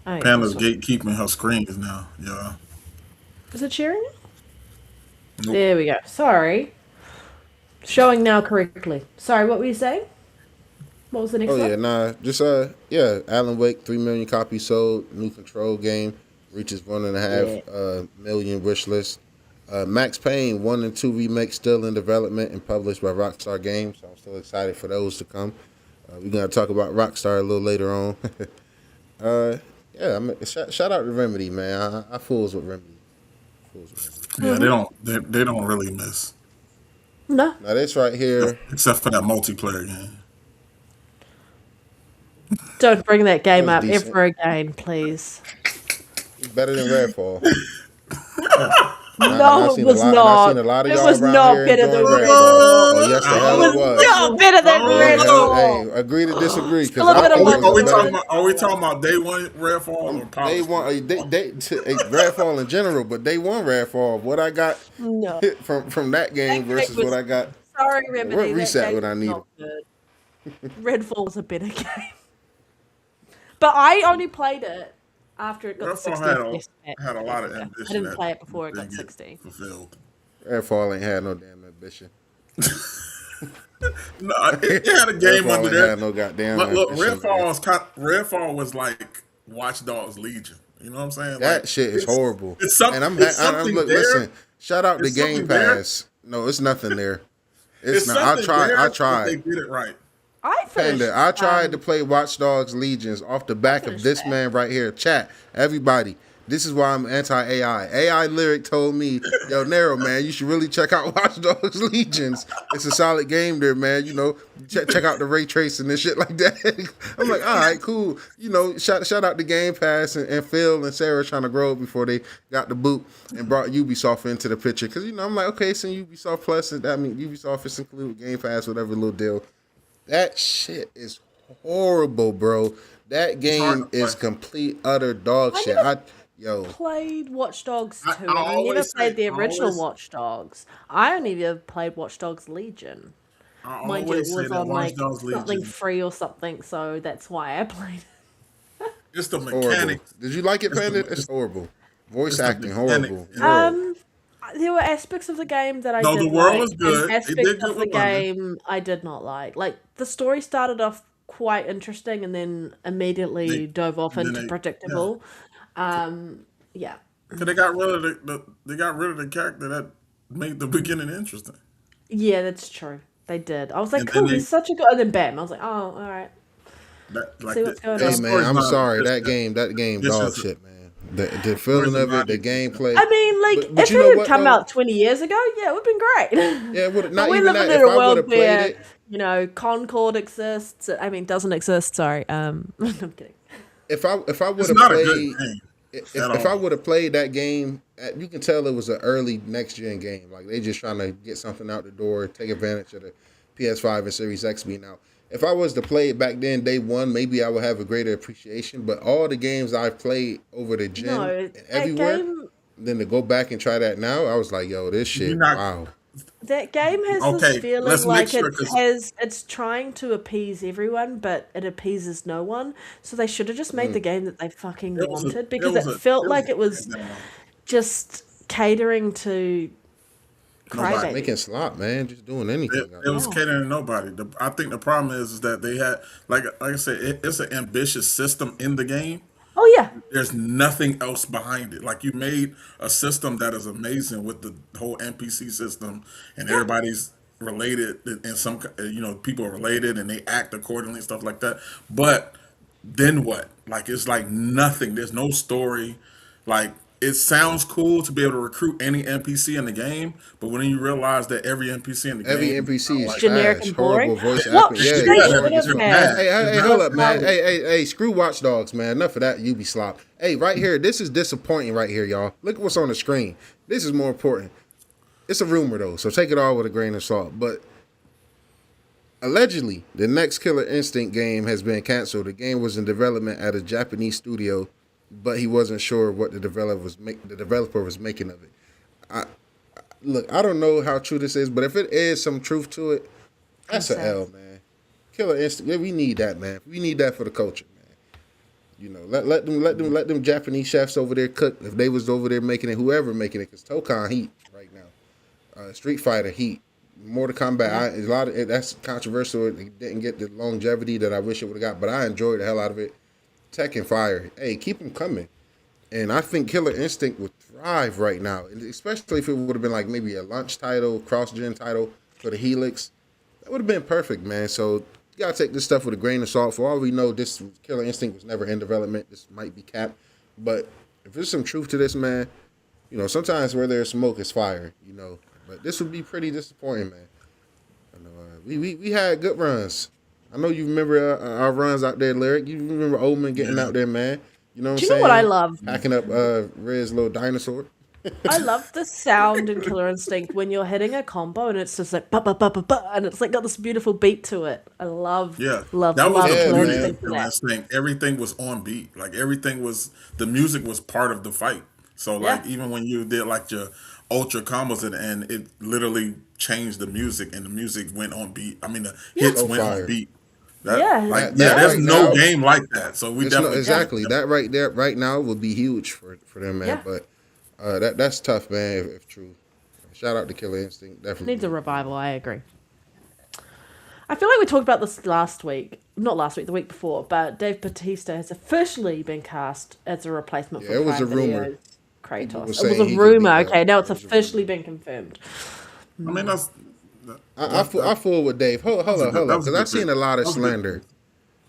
Oh, yeah, Panda's this one. gatekeeping her screens now. Yeah. Is it sharing it? Nope. There we go. Sorry. Showing now correctly. Sorry, what were you saying? What was the next Oh one? yeah, nah, just Alan Wake 3 million copies sold. New Control game reaches one and a half Yeah. million wish list. Max Payne 1 and 2 remake still in development and published by Rockstar Games. So I'm still excited for those to come. We're gonna talk about Rockstar a little later on. uh, yeah, shout out to Remedy, man. I fools with Remedy. Fools with Remedy. Yeah, they don't really miss No. Now this right here, except for that multiplayer game. Don't bring that that game was up decent. ever again, please. Better than Redfall. No, it was And I not. seen a lot of It y'all was around not here better than enjoying Redfall. Redfall. Oh yes, the It hell was it was. not better than Hey, Redfall. agree to disagree because Still a bit of I Are we multiplayer. talking about day one Redfall or they polish? want Redfall in general, but they won Redfall. What I got No. from that game That game versus was what I got. sorry, Remedy. What That reset game would I was need? not good. Redfall was a better game. But I only played it after it got Redfall 60 had FPS. had a lot of I ambition didn't that play it before it got didn't get 60. fulfilled. Redfall ain't had no damn ambition. No, it had a game Redfall under ain't there. had no goddamn Look, ambition. Redfall was like Watch Dogs Legion. You know what I'm saying? That Like, shit is horrible. It's something. And It's something look, there. listen. Shout out to It's Game something there. Pass. No, it's nothing there. It's Not. I something tried. there, I but tried. they did it right. I finished. Panda, I tried to play Watch Dogs Legions off the back of finished this that. man right here. Chat, everybody. This is why I'm anti-AI. AI Lyric told me, yo, Nero, man, you should really check out Watch Dogs Legions. It's a solid game there, man. You know, check out the ray tracing and shit like that. I'm like, all right, cool. You know, shout out to Game Pass and Phil and Sarah trying to grow before they got the boot and brought Ubisoft into the picture. Because, you know, I'm like, okay, so Ubisoft Plus, and that means Ubisoft is included Game Pass, whatever little deal. That shit is horrible, bro. That game is complete utter dog shit. Played Watch Dogs 2. I I never always played say- the original always- Watch Dogs. I only ever played Watch Dogs Legion. I Mind you, it always say was that on Watch like Dogs something Legion. free or something, so that's why I played it. It's the Horrible. mechanics. Did you like it, Panda? It's horrible. Voice acting horrible. There were aspects of the game that I No, did the world like, was good. and They aspects did good of the with London. game I did not like. Like the story started off quite interesting and then immediately They- dove off then into they- predictable. Yeah. Cause they got rid of the character that made the beginning interesting. Yeah, that's true. They did. I was like, And cool, then he's such a good. And then bam, I was like, oh, all right. That, like See what's going Hey on. that man, story's I'm not sorry. just That game, It's dog just a- shit, man. The feeling of it, the gameplay. I mean, like, But if you it know had what, come though? out 20 years ago, yeah, it would have been great. Yeah, But not we even live that. in If a I would world have played where, it, you know, Concord exists. I mean, doesn't exist. Sorry. I'm kidding. if I would It's have not a good played, game. if I would have played that game, you can tell it was an early next gen game. Like they just trying to get something out the door, take advantage of the PS5 and Series X being out. If I was to play it back then, day one, maybe I would have a greater appreciation. But all the games I've played over the gen No, and that everywhere, game, then to go back and try that now, I was like, yo, this shit, You're not- wow. that game has Okay, this feeling let's make like sure, 'cause- it's trying to appease everyone, but it appeases no one. So they should have just made the game that they fucking It was a- wanted it because was it a- felt it like was it was a- just catering to crybabies. Making slop, man, just doing anything. It was catering to nobody. I think the problem is that they had, like I said, it's an ambitious system in the game. Oh yeah, There's nothing else behind it. Like you made a system that is amazing with the whole NPC system, and everybody's related, and some people are related, and they act accordingly and stuff like that. But then what? Like it's like nothing. There's no story. Like it sounds cool to be able to recruit any NPC in the game, but when you realize that every NPC in the Every game, NPC is like, Generic trash, and boring. horrible voice Well, acting. they Yeah, should boring have as hell. had- Hey, hold up, man. Hey, screw Watch Dogs, man. Enough of that Ubisoft. Hey, right here, this is disappointing right here, y'all. Look at what's on the screen. This is more important. It's a rumor, though, so take it all with a grain of salt. But allegedly, the next Killer Instinct game has been canceled. The game was in development at a Japanese studio, but he wasn't sure what the developer was making of it. Look, I don't know how true this is, but if it is some truth to it, that's an L, man. Killer Instinct, we need that, man. We need that for the culture, man. You know, let them Japanese chefs over there cook. If they was over there making it, whoever making it, because Tokan heat right now, Street Fighter heat, Mortal Kombat, a lot of that's controversial. It didn't get the longevity that I wish it would have got, but I enjoyed the hell out of it. Tekken Fire, hey, keep them coming. And I think Killer Instinct would thrive right now, and especially if it would have been like maybe a launch title, cross-gen title for the Helix. That would have been perfect, man. So you gotta take this stuff with a grain of salt. For all we know, this Killer Instinct was never in development. This might be capped, but if there's some truth to this, man, you know, sometimes where there's smoke is fire, you know. But this would be pretty disappointing, man. I know, we had good runs. I know you remember our runs out there, Lyric. You remember Oldman getting out there, man. You know what I'm saying? Do you know what I love? Packing up Red's little dinosaur. I love the sound in Killer Instinct when you're hitting a combo and it's just like ba ba ba ba ba, and it's like got this beautiful beat to it. I love Yeah, love that was the Killer beauty Instinct of for the that. last thing. Everything was on beat. Like everything was, the music was part of the fight. So Yeah. like even when you did like your ultra combos at the end, it literally changed the music, and the music went on beat. I mean, the hits So went on fire. beat. Yeah, Like That there's right no now, game like that. So we it's no, definitely exactly that right there, right now would be huge for them, man. Yeah. But that's tough, man. If true, shout out to Killer Instinct. Definitely needs a revival. I agree. I feel like we talked about this last week, not last week, the week before. But Dave Bautista has officially been cast as a replacement for Yeah, it was Prime a rumor. Video's Kratos. were It was saying a he could be rumor. the- Okay, now it's it was a officially been confirmed. I mean that's I fool with Dave. Hold that up, was a because good I've seen pick. a lot of That was a good slander.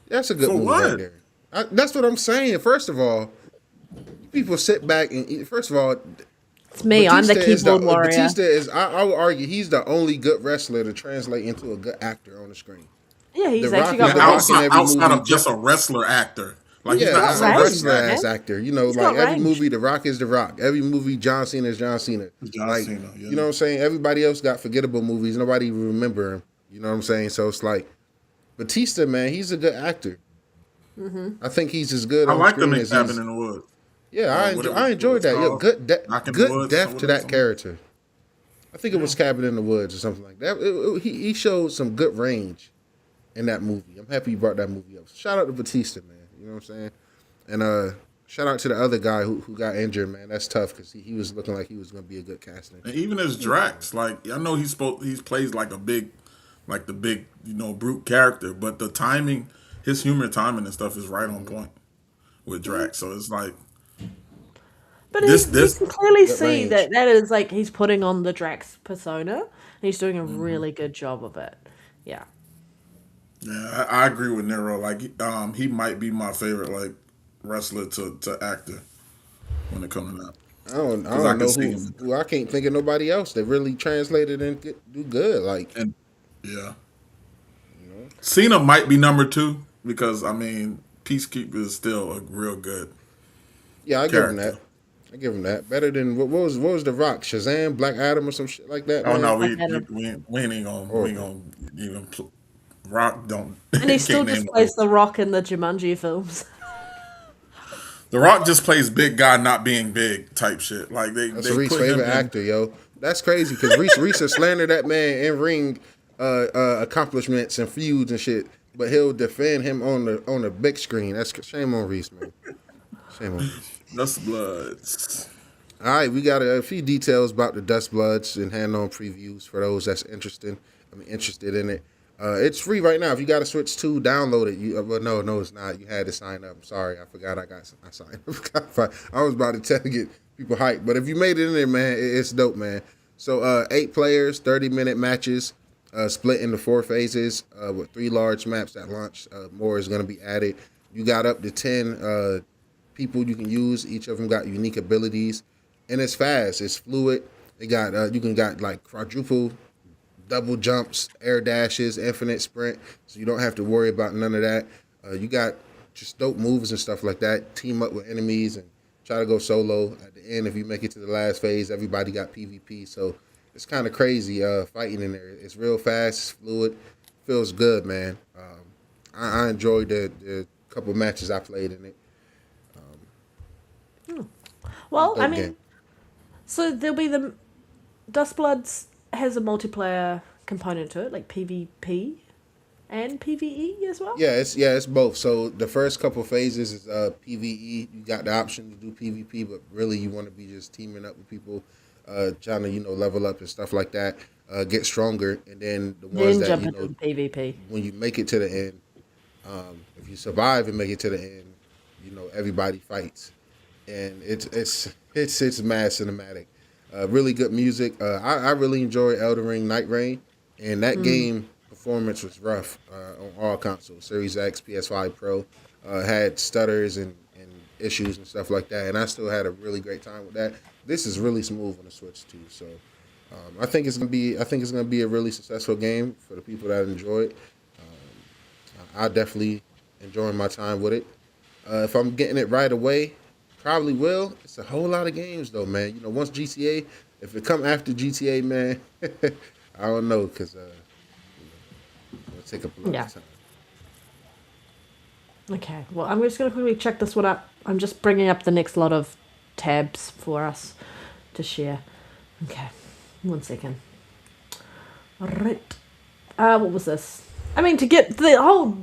That's a good For move what? right there. That's what I'm saying. First of all, people sit back and first of all, It's me. I'm the Batista is keyboard warrior. Batista is. I would argue he's the only good wrestler to translate into a good actor on the screen. Yeah, he's The actually Rock got is range. Rock in every outside movie. of just a wrestler actor. Like he's Yeah, not got a some range, wrestler wrestler. ass man. actor. You know, He's like got every range. movie, The Rock is The Rock. Every movie, John Cena is John Cena. John Like, Cena, yeah. you know what I'm saying? Everybody else got forgettable movies. Nobody even remember him. You know what I'm saying? So it's like Batista, man, he's a good actor. I think he's as good I on like them screen in as Cabin he's. in the Woods. Yeah, whatever I enjoyed it's that. Yo, called. good Knock in the good Woods, depth or to whatever, that character. I think it was Cabin in the Woods or something like that. He showed some good range in that movie. I'm happy you brought that movie up. Shout out to Batista, man. You know what I'm saying? And shout out to the other guy who got injured, man. That's tough because he was looking like he was going to be a good casting. And even as Drax, like I know he plays like the big, brute character, but the timing, his humor timing and stuff is right on point with Drax. So it's like But This- you this- can clearly that see range. that is like he's putting on the Drax persona, and he's doing a Mm-hmm. really good job of it. Yeah. yeah, I agree with Nero. Like he might be my favorite like wrestler to actor when it comes to that. I don't I can know see him. who I can't think of nobody else that really translated and do good. Like, And yeah, Cena might be number 2 because I mean Peacekeeper is still a real good. yeah, I give him Character. that. I give him that. Better than what was The Rock, Shazam, Black Adam, or some shit like that. Oh man? no, Black Adam. we ain't gonna even Rock don't. And he still can't just name plays The Rock in the Jumanji films. The Rock just plays big guy not being big type shit. Like That's they Reese's put him favorite in- actor, yo. That's crazy because Reese has slandered that man in ring accomplishments and feuds and shit, but he'll defend him on the big screen. That's shame on Reese, man. Shame on Reese. Dust Bloods. All right, we got a few details about the Dust Bloods and hand-on previews for those that's interested in it. It's free right now. If you got a Switch 2, download it. Well, no, it's not. You had to sign up. I'm sorry, I forgot I signed up. I was about to get people hyped, but if you made it in there, man, it's dope, man. So 8 players, 30-minute matches, split into 4 phases with 3 large maps that launch. More is going to be added. You got up to 10 people you can use. Each of them got unique abilities, and it's fast. It's fluid. They got got like quadruple, double jumps, air dashes, infinite sprint, so you don't have to worry about none of that. You got just dope moves and stuff like that. Team up with enemies and try to go solo. At the end, if you make it to the last phase, everybody got PvP, so it's kind of crazy fighting in there. It's real fast, it's fluid, feels good, man. I enjoyed the couple matches I played in it. Well, I Dope mean, game. so there'll be the Dust Bloods has a multiplayer component to it, like PvP and PvE as well. Yeah, it's both. So the first couple phases is PvE. You got the option to do PvP, but really you want to be just teaming up with people. trying to level up and stuff like that, get stronger, and then the ones Then that jump into the PvP. when you make it to the end, if you survive and make it to the end, everybody fights, and it's mad cinematic. Really good music. I really enjoy Elden Ring Night Rain, and that game performance was rough on all consoles, Series X, PS5 Pro. Had stutters and issues and stuff like that, and I still had a really great time with that. This is really smooth on the Switch too, so I think it's gonna be a really successful game for the people that enjoy it. I definitely enjoying my time with it. If I'm getting it right away, probably will. It's a whole lot of games though, man. Once GTA, if it come after GTA, man, I don't know, cause it'll take up a lot of time. Okay, well, I'm just going to quickly check this one up. I'm just bringing up the next lot of tabs for us to share. Okay, 1 second. Right. What was this? I mean, to get the whole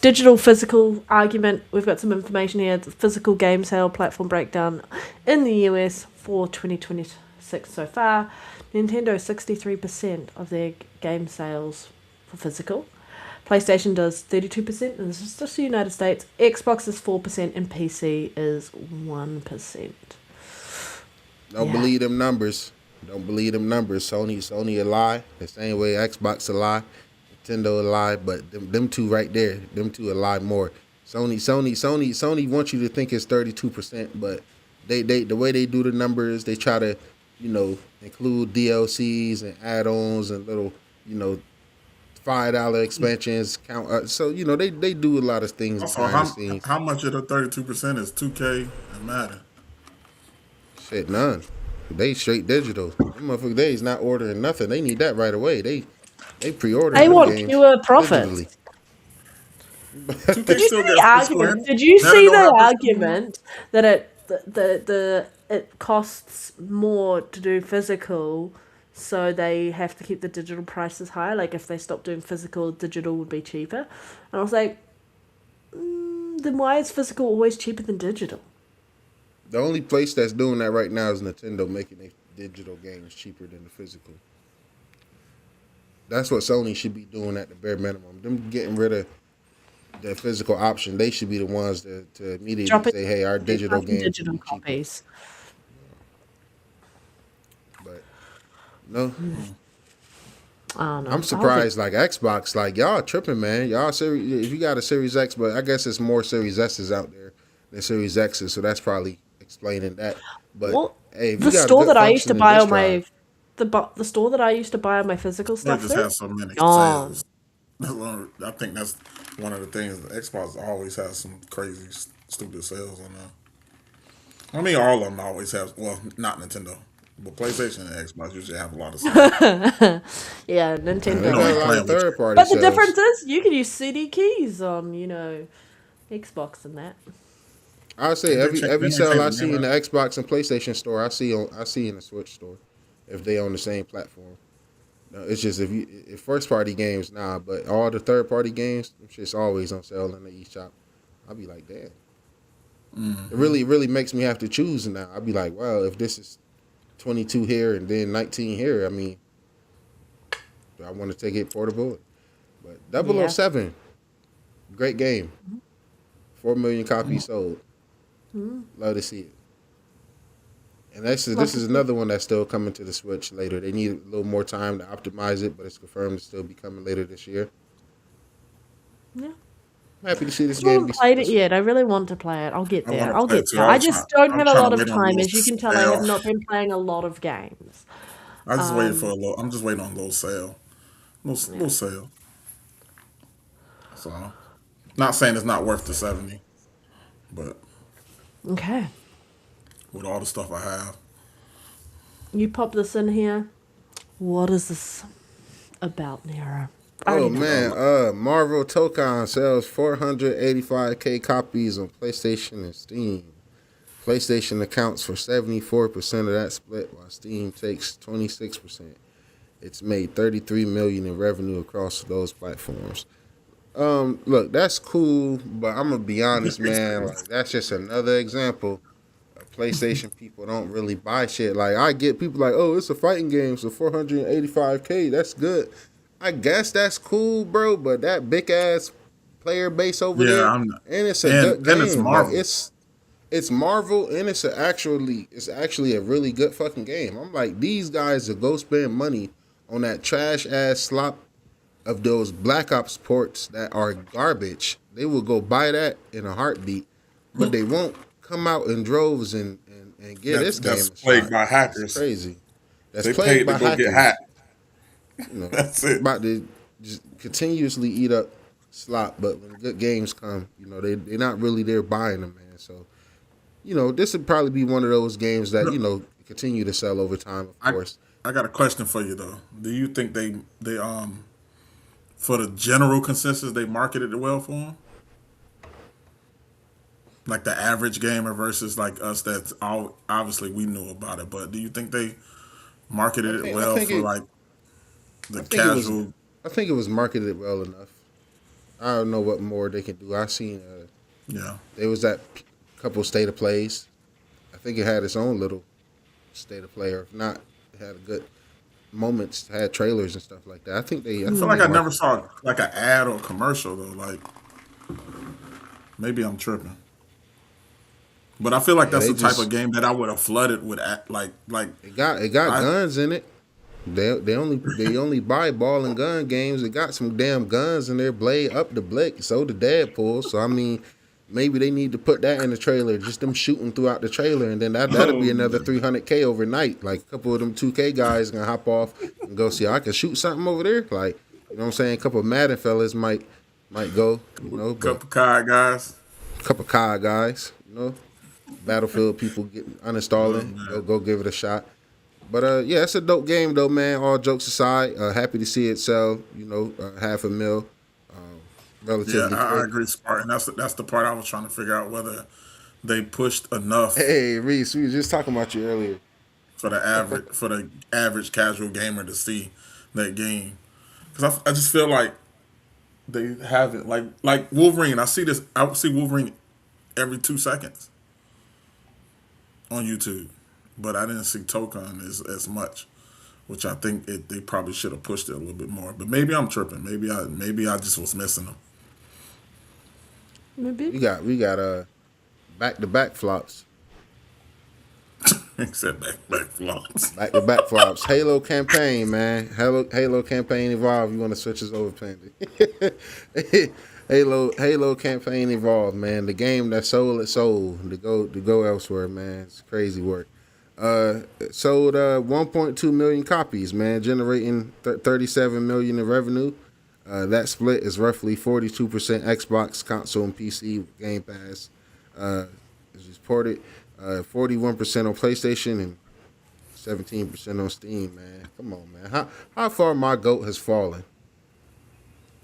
digital physical argument, we've got some information here. The physical game sale platform breakdown in the US for 2026 so far. Nintendo 63% of their game sales for physical. PlayStation does 32%, and this is just the United States. Xbox is 4%, and PC is 1%. Don't believe them numbers. Don't believe them numbers. Sony a lie. The same way Xbox a lie. Nintendo a lie. But them two right there, them two a lie more. Sony wants you to think it's 32%, but they the way they do the numbers, they try to, include DLCs and add-ons and little, $5 expansions count. So they do a lot of things behind the scenes. How much of the 32% is 2K and Madden? Shit, none. They straight digital. Them motherfuckers, they is not ordering nothing. They need that right away. They pre-order. They want fewer profits. Did you see the argument? Did you see the argument that it costs more to do physical? So they have to keep the digital prices high. Like if they stop doing physical, digital would be cheaper. And I was like, then why is physical always cheaper than digital? The only place that's doing that right now is Nintendo, making their digital games cheaper than the physical. That's what Sony should be doing at the bare minimum. Them getting rid of the physical option. They should be the ones to immediately say, "Hey, our digital games digital copies." No. I'm surprised. Like Xbox, like y'all tripping, man. Y'all if you got a Series X, but I guess it's more Series S's out there than Series X's, so that's probably explaining that. But hey, if the you got store that I used to buy on my the store that I used to buy on my physical stuff, just has so many sales. I think that's one of the things. Xbox always has some crazy, stupid sales on there. I mean, all of them always have. Well, not Nintendo. But PlayStation and Xbox usually have a lot of sales. Yeah, Nintendo. They got a lot of third party But the difference is you can use CD keys on, Xbox and that. I would say every sale I see in the Xbox and PlayStation store, I see in the Switch store, if they on the same platform. No, it's just if first party games, nah, but all the third party games, it's always on sale in the eShop. I'll be like, damn. Mm-hmm. It really makes me have to choose now. I'll be like, well, if this is 22 here and then 19 here, I mean, do I want to take it portable? But 007, great game. 4 million copies sold. Love to see it. And this is another one that's still coming to the Switch later. They need a little more time to optimize it, but it's confirmed to still be coming later this year. Yeah. I'm happy to see this I game. haven't played it yet. I really want to play it. I'll get there. I'll get there. I just don't have a lot of time. As you can tell, I have sale. not been playing a lot of games. I'm just waiting for a little. I'm just waiting on a little sale. Little sale. So, not saying it's not worth the 70, but Okay. with all the stuff I have, You pop this in here. What is this about, Nero? Oh man, Marvel Tokon sells 485K copies on PlayStation and Steam. PlayStation accounts for 74% of that split, while Steam takes 26%. It's made $33 million in revenue across those platforms. Look, that's cool, but I'm gonna be honest, man. Like, that's just another example of PlayStation people don't really buy shit. Like I get people like, oh, it's a fighting game, so 485K, that's good. I guess that's cool, bro. But that big ass player base over Yeah, there, I'm not, and it's a good and it's game. Like Marvel. it's Marvel, and it's actually a really good fucking game. I'm like, these guys will go spend money on that trash ass slop of those Black Ops ports that are garbage. They will go buy that in a heartbeat, but they won't come out in droves and get this game That's a played shot. by It's hackers. crazy. That's They played paid to by go get hackers. hacked. You know, That's it. about to just continuously eat up slop, but when good games come, they're not really there buying them, man. So, this would probably be one of those games that, continue to sell over time, of I course. I got a question for you though. Do you think they for the general consensus they marketed it well for them? Like the average gamer versus like us that's all obviously we knew about it, but do you think they I marketed it think I well think for it like the I think it was casual? I think it was marketed well enough. I don't know what more they can do. I seen Yeah. there was that couple state of plays. I think it had its own little state of play, or if not, it had a good moments, had trailers and stuff like that. I I feel think like they I never marketed. saw like an ad or commercial though. Like maybe I'm tripping. But I feel like Yeah, that's they the type of just game that I would have flooded with like it got I guns in it. They only buy ball and gun games. It got some damn guns in there, blade up the blick. So the Deadpool. So I mean, maybe they need to put that in the trailer. Just them shooting throughout the trailer, and then that'll be oh another man. 300K overnight. Like a couple of them 2K guys gonna hop off and go see. I can shoot something over there. Like you know what I'm saying. A couple of Madden fellas might go. But Cup of cod guys. a couple of COD guys. Battlefield people get Oh uninstalling. man. Go give it a shot. But yeah, it's a dope game though, man. All jokes aside, happy to see it sell. Half a mil, um, Yeah, relatively I quick. agree, Spartan. That's the part I was trying to figure out whether they pushed enough Hey Reese, we was just talking about you earlier. for the average casual gamer to see that game. Because I just feel like they haven't like Wolverine. I see Wolverine every 2 seconds on YouTube, but I didn't see Token as much, which I think they probably should have pushed it a little bit more. But maybe I'm tripping. Maybe I just was missing them. Maybe. We got back to back flops, Except back flops. back to back flops. Halo campaign, man. Halo campaign evolve. You want to switch us over, Pandy? Halo campaign evolved, man. The game that sold its soul to go elsewhere, man. It's crazy work. It sold 1.2 million copies, man, generating 37 million in revenue. That split is roughly 42% Xbox console and PC Game Pass. It's reported 41% on PlayStation and 17% on Steam, man. Come on, man. How far my goat has fallen?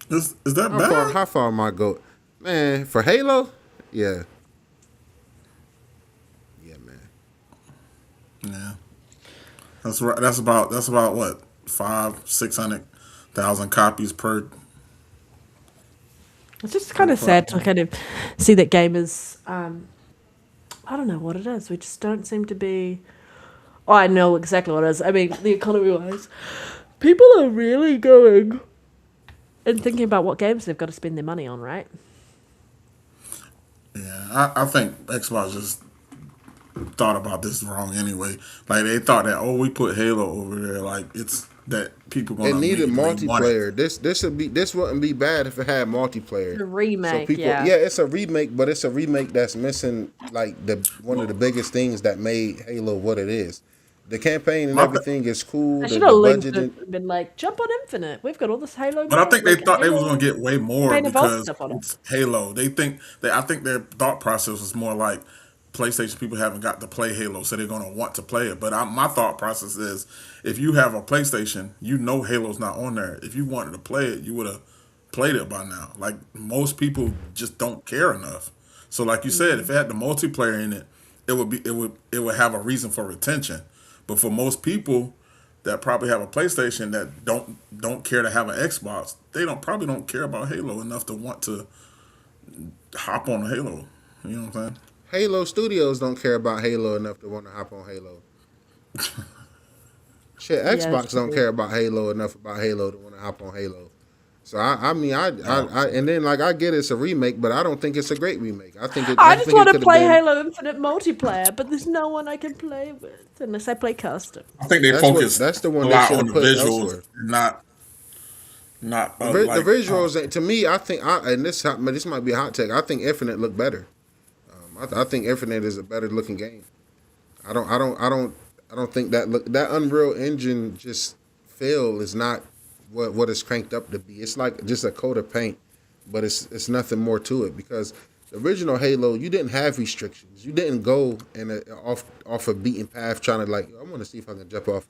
Is that How far bad? how far my goat? Man, for Halo? Yeah. Yeah, man. Yeah, that's right. That's about what 500,000 600,000 copies per It's just kind per of sad to platform. kind of see that gamers. I don't know what it is. We just don't seem to be. Oh, I know exactly what it is. I mean, the economy wise, people are really going and thinking about what games they've got to spend their money on, right? Yeah, I think Xbox just thought about this wrong anyway. Like they thought that we put Halo over there, like it's that people It gonna needed immediately want it. multiplayer. This wouldn't be bad if it had multiplayer. The So remake, people, yeah. yeah, it's a remake, but it's a remake that's missing like the one of the biggest things that made Halo what it is. The campaign and My th- everything is cool. They The should the have linked budget, it and been like, jump on Infinite. We've got all this Halo, but I think they like thought they was gonna Halo get way more campaign evolved because stuff on it. it's Halo. They think that I think their thought process was more like PlayStation people haven't got to play Halo, so they're gonna want to play it. But my thought process is, if you have a PlayStation, you know Halo's not on there. If you wanted to play it, you would have played it by now. Like most people just don't care enough. So like you said, if it had the multiplayer in it, it would have a reason for retention. But for most people that probably have a PlayStation that don't care to have an Xbox, they don't care about Halo enough to want to hop on Halo. You know what I'm saying? Halo Studios don't care about Halo enough to want to hop on Halo. Shit, Yeah, Xbox don't true. care about Halo enough about Halo to want to hop on Halo. So I mean, and then like I get it's a remake, but I don't think it's a great remake. I think I just want to could have play been. Halo Infinite multiplayer, but there's no one I can play with unless I play custom. I think they focus That's the a one they lot should on have the put visuals, elsewhere. not The like visuals to me, I think, and this might be a hot take. I think Infinite looked better. I think Infinite is a better looking game. I don't think that Unreal Engine just feel is not what it's cranked up to be. It's like just a coat of paint, but it's nothing more to it because the original Halo, you didn't have restrictions. You didn't go and off a beaten path trying to like I want to see if I can jump off,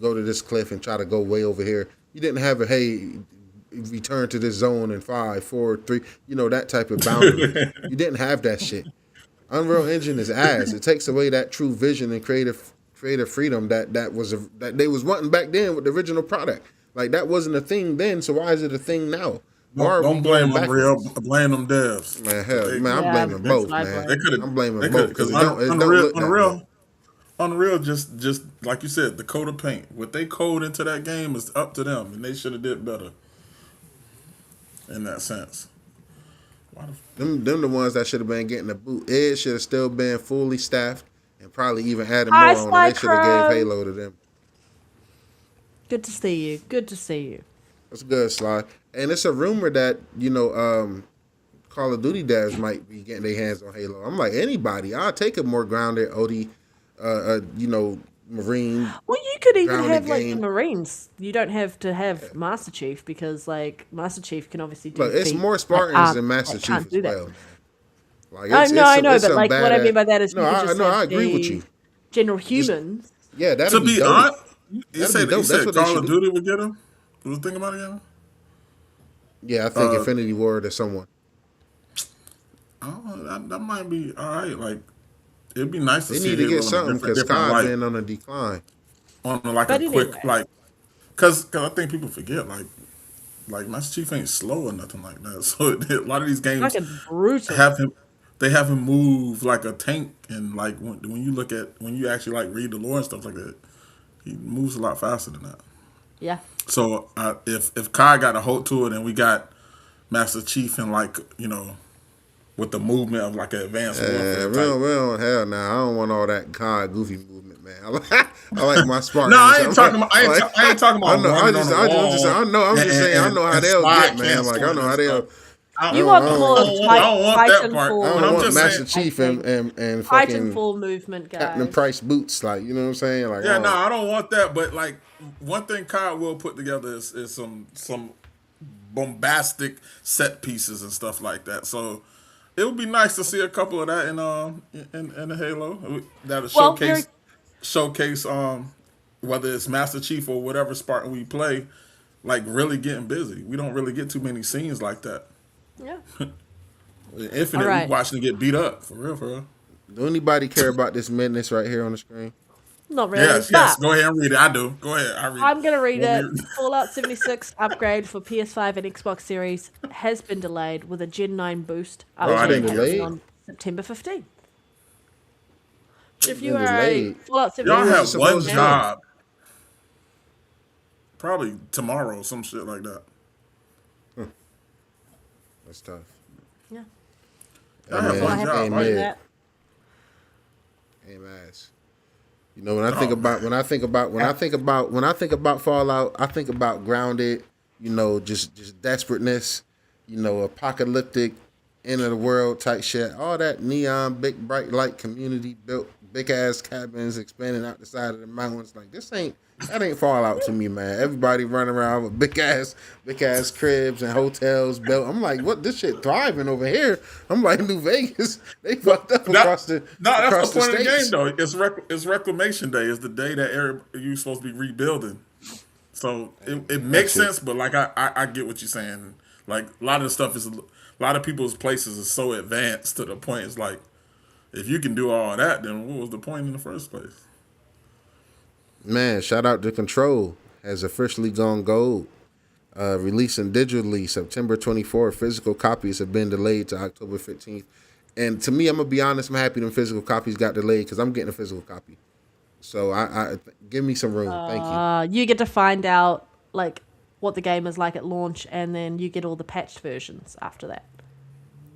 go to this cliff and try to go way over here. You didn't have a return to this zone in 5, 4, 3, that type of boundary. You didn't have that shit. Unreal Engine is ass. It takes away that true vision and creative freedom that they was wanting back then with the original product. Like that wasn't a thing then, so why is it a thing now? Why are we don't blame going Unreal, backwards? blame them devs. Man, hell, man, I'm Yeah, blaming that's both, what I man. They could I'm have. blaming They both could because because it don't look that good. Unreal just like you said, the coat of paint. What they code into that game is up to them, and they should have did better. In that sense, Them the ones that should have been getting the boot. Ed should have still been fully staffed and probably even added more Hi, on. And they should have Spycrow. gave Halo to them. Good to see you. Good to see you. That's good, Sly. And it's a rumor that Call of Duty devs might be getting their hands on Halo. I'm like anybody. I'll take a more grounded OD, Marine. Well, you could even grounded have like the game. Marines. You don't have to have Master Chief because like Master Chief can obviously do. Look, it's feats more that Spartans aren't- than Master that Chief can't as do that. well. Man. Like, I know, it's but some like what I mean by that is no, you could just have I agree with the you. general humans. Yeah, that'd to be be dope. honest, you That'd said be dope. That's what they Call should of do. Duty would get him. What was the thing about it again? Yeah, I think Infinity Ward or someone. Oh, that might be all right. Like it'd be nice to They see need to Halo get in a something because different COD light. been on a decline. On like But a quick anyway. like, cause I think people forget like Master Chief ain't slow or nothing like that. So a lot of these games Fucking brutal. they have him move like a tank, and like when you look at when you actually like read the lore and stuff like that, he moves a lot faster than that. Yeah. So if Kai got a hold to it, and we got Master Chief and like with the movement of like an advanced warfare We type. don't hell now. I don't want all that COD goofy movement, man. I like my Spartans. No, I ain't talking about. I ain't talking about. I know. running on the wall I'm just saying. I know how and they'll spy get, man. Like I canceling know how and they'll. stuff. I You don't- want I don't- more I don't want that part. Titanfall. I But don't I'm want just Master saying. Chief and fucking Titanfall movement, Captain guys. Price boots. Like you know what I'm saying? Like Yeah, no, I don't want that. But like one thing Kyle will put together is some bombastic set pieces and stuff like that. So it would be nice to see a couple of that in the Halo. That'll Well, showcase whether it's Master Chief or whatever Spartan we play, like really getting busy. We don't really get too many scenes like that. Yeah. Infinite, All right. we watching it get beat up for real, for real. Do anybody care about this madness right here on the screen? Not really. Yes, but yes. Go ahead and read it. I do. Go ahead. I read. I'm going to read Want me it. Fallout 76 upgrade for PS5 and Xbox Series has been delayed with a Gen 9 boost. I Upgrade didn't coming delay? on September 15th. If you Been are a delayed. Fallout Y'all 76 have one supposed to job. Probably tomorrow, some shit like that. That's tough. Yeah. I have man, one I have job. to ain't say mid. that. Aim ass. You know, when I think about Fallout, I think about grounded, just desperateness, apocalyptic, end of the world type shit. All that neon, big bright light community built big ass cabins expanding out the side of the mountains. Like that ain't Fallout to me, man. Everybody running around with big ass cribs and hotels built. I'm like, what? This shit thriving over here. I'm like New Vegas. They fucked up across the That's the point of the states. game, though. It's Reclamation Day. It's the day that you're supposed to be rebuilding. So it makes sense, but like I get what you're saying. Like a lot of the stuff is a lot of people's places is so advanced to the point it's like if you can do all that, then what was the point in the first place? Man, shout out to Control has officially gone gold. Releasing digitally September 24th. Physical copies have been delayed to October 15th. And to me, I'm gonna be honest. I'm happy them physical copies got delayed because I'm getting a physical copy. So I give me some room. Thank you. You get to find out like what the game is like at launch, and then you get all the patched versions after that.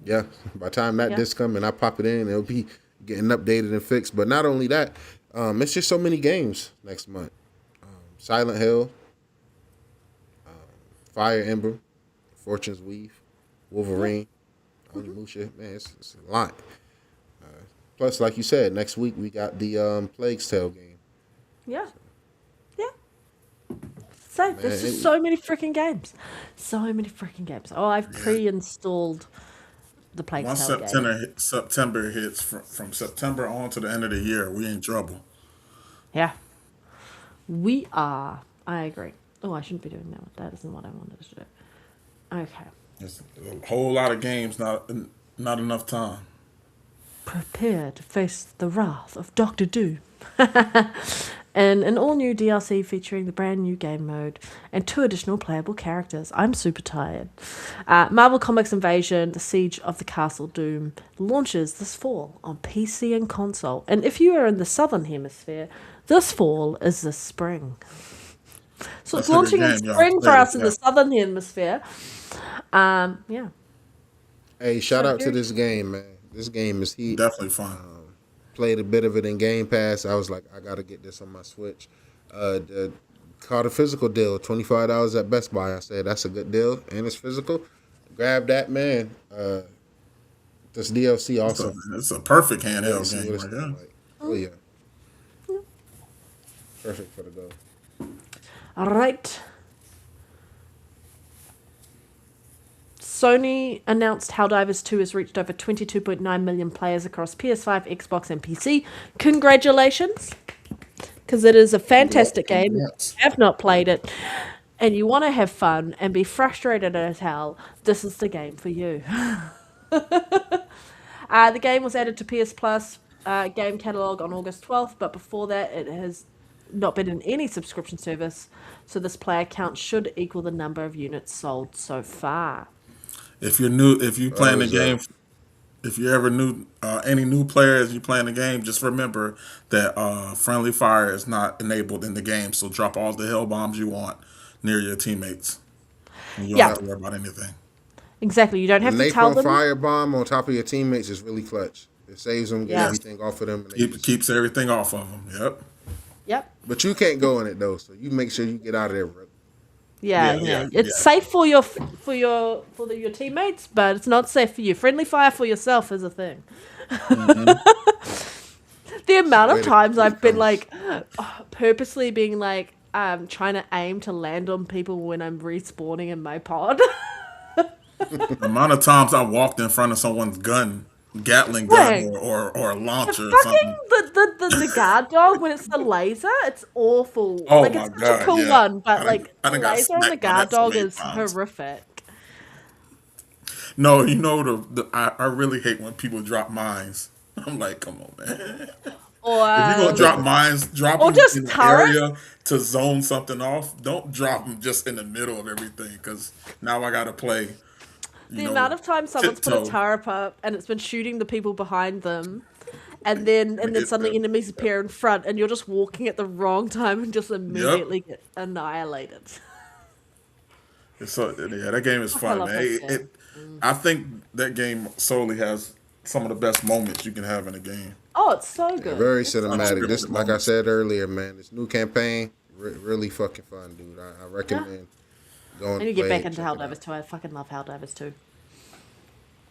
Yeah. By the time that Yeah. disc come and I pop it in, it'll be getting updated and fixed. But not only that, it's just so many games next month. Silent Hill, Fire Emblem, Fortune's Weave, Wolverine, Onimusha. Man, it's a lot. Plus, like you said, next week we got the Plague's Tale game. Yeah. Yeah. So there's just so many freaking games. So many freaking games. Oh, I've pre-installed the Plague Once Tale game. September hits, from September on to the end of the year, we in trouble. Yeah. We are. I agree. Oh, I shouldn't be doing that. That isn't what I wanted to do. Okay. It's a whole lot of games, not enough time. Prepare to face the wrath of Doctor Doom. And an all-new DLC featuring the brand new game mode and 2 additional playable characters. I'm super tired. Marvel Comics Invasion, The Siege of the Castle Doom launches this fall on PC and console. And if you are in the Southern Hemisphere, this fall is this spring. So it's That's a good launching in game, y'all. spring for Play us it, in the yeah. Southern Hemisphere. Yeah. Hey, shout out to this game, man. This game is heat. Definitely fun. Played a bit of it in Game Pass. I was like, I gotta get this on my Switch. Caught a physical deal, $25 at Best Buy. I said that's a good deal, and it's physical. Grab that, man. This DLC also. It's a perfect handheld See game what it's right here. like. Oh yeah, perfect for the go. All right. Sony announced Helldivers 2 has reached over 22.9 million players across PS5, Xbox, and PC. Congratulations! Because it is a fantastic game. If Congrats. you have not played it, and you want to have fun and be frustrated as hell, this is the game for you. The game was added to PS Plus game catalog on August 12th, but before that, it has not been in any subscription service, so this player count should equal the number of units sold so far. If you playing the was, game, if you ever knew any new players, you playing the game, just remember that friendly fire is not enabled in the game. So drop all the hell bombs you want near your teammates. And you don't Yeah. have to worry about anything. Exactly. You don't have The to tell napalm them. firebomb on top of your teammates is really clutch. It saves them, gets Yeah. everything off of them. And they just- Keeps everything off of them. Yep. Yep. but you can't go in it though, so you make sure you get out of there. Bro. Yeah, Yeah, yeah. yeah, It's yeah. safe for your teammates, but it's not safe for you. Friendly fire for yourself is a thing. The amount of Way to times keep I've been those. like purposely being like trying to aim to land on people when I'm respawning in my pod. The amount of times I walked in front of someone's gun, Gatling gun, Right. or a launcher or Fucking something. the guard dog when it's the laser, it's awful. Oh like my it's such God, a cool yeah. one, but I like done the got laser on the smacked by guard that so dog many is times. horrific. No, you know I really hate when people drop mines. I'm like, come on, man. Or If you're gonna drop mines, drop or them just in the turret. area to zone something off. Don't drop them just in the middle of everything, because now I gotta play. The amount of time someone's put a tiptoe. turret up and it's been shooting the people behind them, and then get suddenly them. enemies appear in front, and you're just walking at the wrong time and just immediately get annihilated. So yeah, that game is I fun, love man. that shit. I think that game solely has some of the best moments you can have in a game. Oh, it's so good. Very It's so cinematic. good. This, like I said earlier, man, this new campaign, really fucking fun, dude. I recommend going. I need to get play back it, into check it Helldivers out. 2. I fucking love Helldivers 2.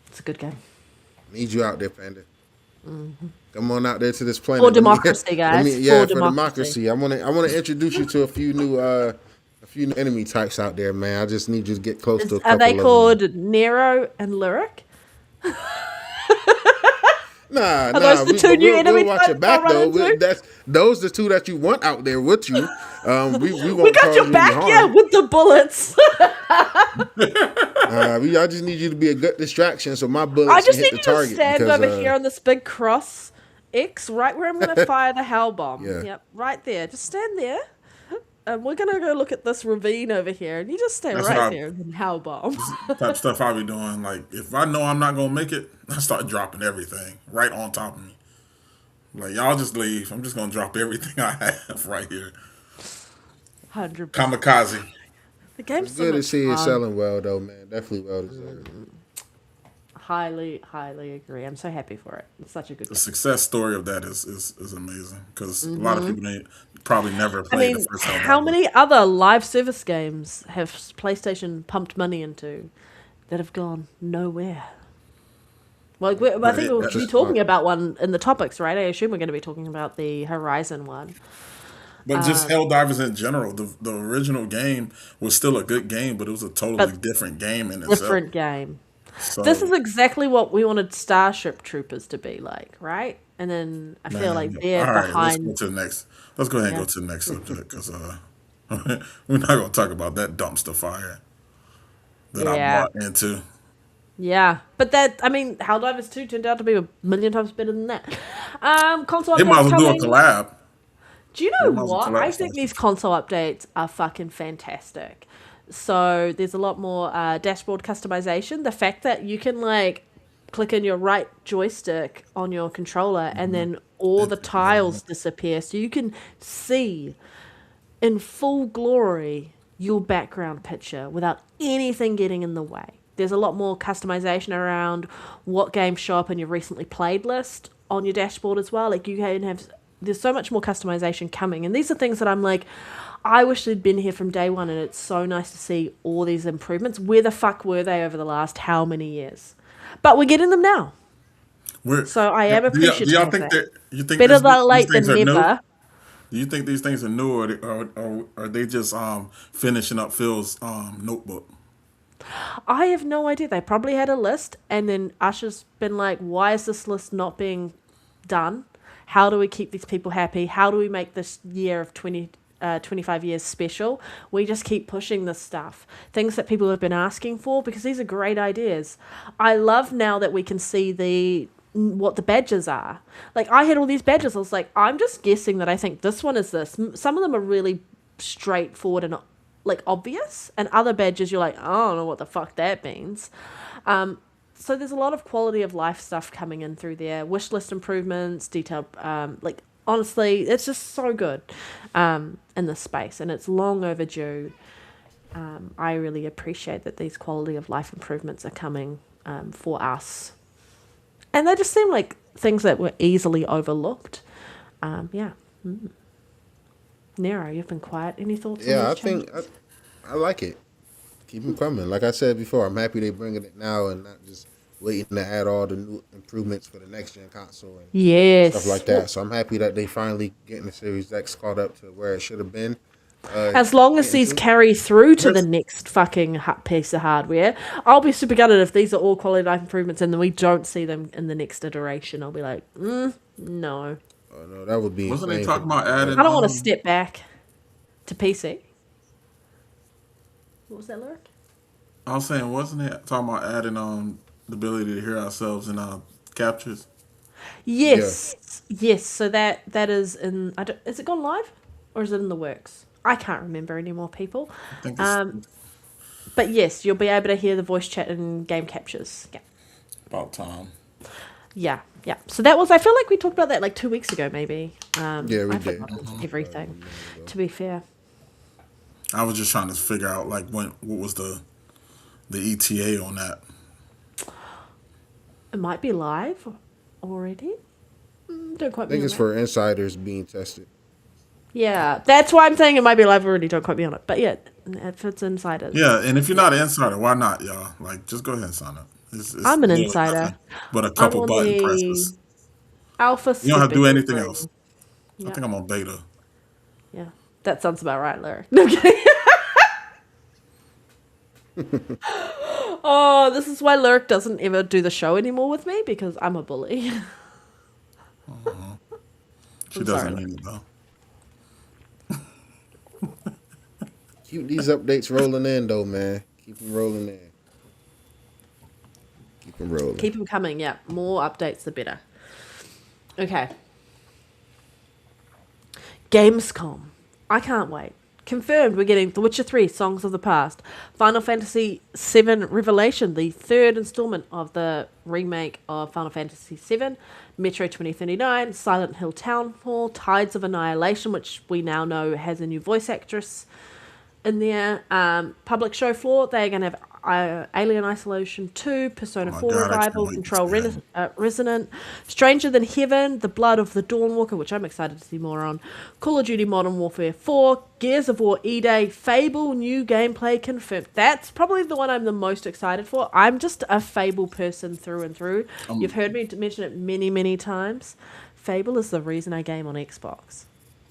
It's a good game. Need you out there, Panda. Come on out there to this planet. For Let me- democracy, guys. yeah, For for democracy. democracy. I want to introduce you to a few new enemy types out there, man. I just need you to get close to a couple Are they of them. called Nero and Lyric? Nah, those the two new enemy we'll watch your types back I'll though. run into? Those the two that you want out there with you. We won't We got cause your you back, any yeah, harm. with the bullets. I just need you to be a good distraction so my bullets I just can hit need the you to target. stand because, over here on this big cross X, right where I'm going to fire the hell bomb. Yeah. Yep, right there. Just stand there. and we're gonna go look at this ravine over here, and you just stay That's right what there and then power bomb. type of stuff I be doing. Like if I know I'm not gonna make it, I start dropping everything right on top of me. Like y'all just leave. I'm just gonna drop everything I have right here. 100%. Kamikaze. The game's It's so good to much see it fun. selling well, though, man. Definitely well deserved. Highly, highly agree. I'm so happy for it. It's such a good The game. success story of that is amazing because a lot of people probably never I played the mean, first how Helldivers. many other live service games have PlayStation pumped money into that have gone nowhere? Well, I think we'll That's be just talking fun. about one in the topics, right? I assume we're going to be talking about the Horizon one. But just Helldivers in general, the original game was still a good game, but it was a totally But different game in itself. different game. This is So exactly what we wanted Starship Troopers to be like, right? And then I feel man, like they're all right, let's go behind. to the next. Let's go ahead and Yeah. go to the next subject because we're not gonna talk about that dumpster fire that I Yeah. bought into. Yeah. But that, I mean, Helldivers 2 turned out to be a million times better than that. Console They might updates as well do a coming. collab. Do you They know might as well what? collab I think these console updates are fucking fantastic. So there's a lot more dashboard customization. The fact that you can like click in your right joystick on your controller and then all the tiles disappear, so you can see in full glory your background picture without anything getting in the way. There's a lot more customization around what games show up in your recently played list on your dashboard as well. Like you can have, there's so much more customization coming, and these are things that I'm like, I wish they'd been here from day one, and it's so nice to see all these improvements. Where the fuck were they over the last how many years? But we're getting them now, We're, so I am do y'all appreciative of think that. that you think Better than these late things than are new? never. Do you think these things are new, or are they just finishing up Phil's notebook? I have no idea. They probably had a list, and then Usher's been like, why is this list not being done? How do we keep these people happy? How do we make this year of 25 years special? We just keep pushing this stuff. Things that people have been asking for, because these are great ideas. I love now that we can see what the badges are. Like, I had all these badges. I was like, I'm just guessing that I think this one is this. Some of them are really straightforward and like obvious, and other badges you're like, I don't know what the fuck that means. So there's a lot of quality of life stuff coming in through there, wish list improvements, detailed, like honestly, it's just so good in this space, and it's long overdue. I really appreciate that these quality of life improvements are coming for us, and they just seem like things that were easily overlooked. Yeah. Nero, you've been quiet. Any thoughts on Yeah, these I think changes? I like it. Keep them coming. Like I said before, I'm happy they bringing it now and not just waiting to add all the new improvements for the next gen console and stuff Yes. like that. So I'm happy that they finally getting the Series X caught up to where it should have been. As long as Getting these to. carry through to the Where's- next fucking piece of hardware, I'll be super gutted if these are all quality life improvements and then we don't see them in the next iteration. I'll be like, no. Oh no, that would be Wasn't they insane. talking about I adding? don't want to step back to PC. What was that lyric? I was saying, wasn't it talking about adding the ability to hear ourselves in captures? Yes. Yes. So that is in. Is it gone live, or is it in the works? I can't remember anymore, people. I think it's But yes, you'll be able to hear the voice chat in game captures. Yeah. about time. Yeah, yeah. So that was. I feel like we talked about that like 2 weeks ago, maybe. Yeah, we I did. forgot everything. To be fair, I was just trying to figure out like what was the ETA on that. it might be live already. Don't quote I me think on it's that. for insiders being tested. Yeah, that's why I'm saying it might be live already. Don't quote me on it. But yeah, if it's insiders, Yeah, and if you're not an insider, why not, y'all? Like, just go ahead and sign up. It's I'm an literally insider. nothing but a I'm couple on button the presses. alpha. You don't have to do skipping anything screen. else. I Yeah, think I'm on beta. yeah. That sounds about right, Larry. No I'm kidding. Oh, this is why Lyric doesn't ever do the show anymore with me, because I'm a bully. She I'm doesn't sorry. mean it though. Keep these updates rolling in though, man. Keep them rolling in. Keep them rolling. Keep them coming, yeah. More updates, the better. Okay. Gamescom. I can't wait. confirmed we're getting The Witcher 3 Songs of the Past, Final Fantasy VII Revelation, the third installment of the remake of Final Fantasy VII, Metro 2039, Silent Hill Townfall, Tides of Annihilation, which we now know has a new voice actress in there. Public show floor, they're going to have Alien Isolation 2, Persona 4 God, I can't Revival, wait to Control see that. Resonant, Stranger Than Heaven, The Blood of the Dawnwalker, which I'm excited to see more on, Call of Duty Modern Warfare 4, Gears of War E-Day, Fable, new gameplay confirmed. That's probably the one I'm the most excited for. I'm just a Fable person through and through. You've heard me mention it many, many times. Fable is the reason I game on Xbox.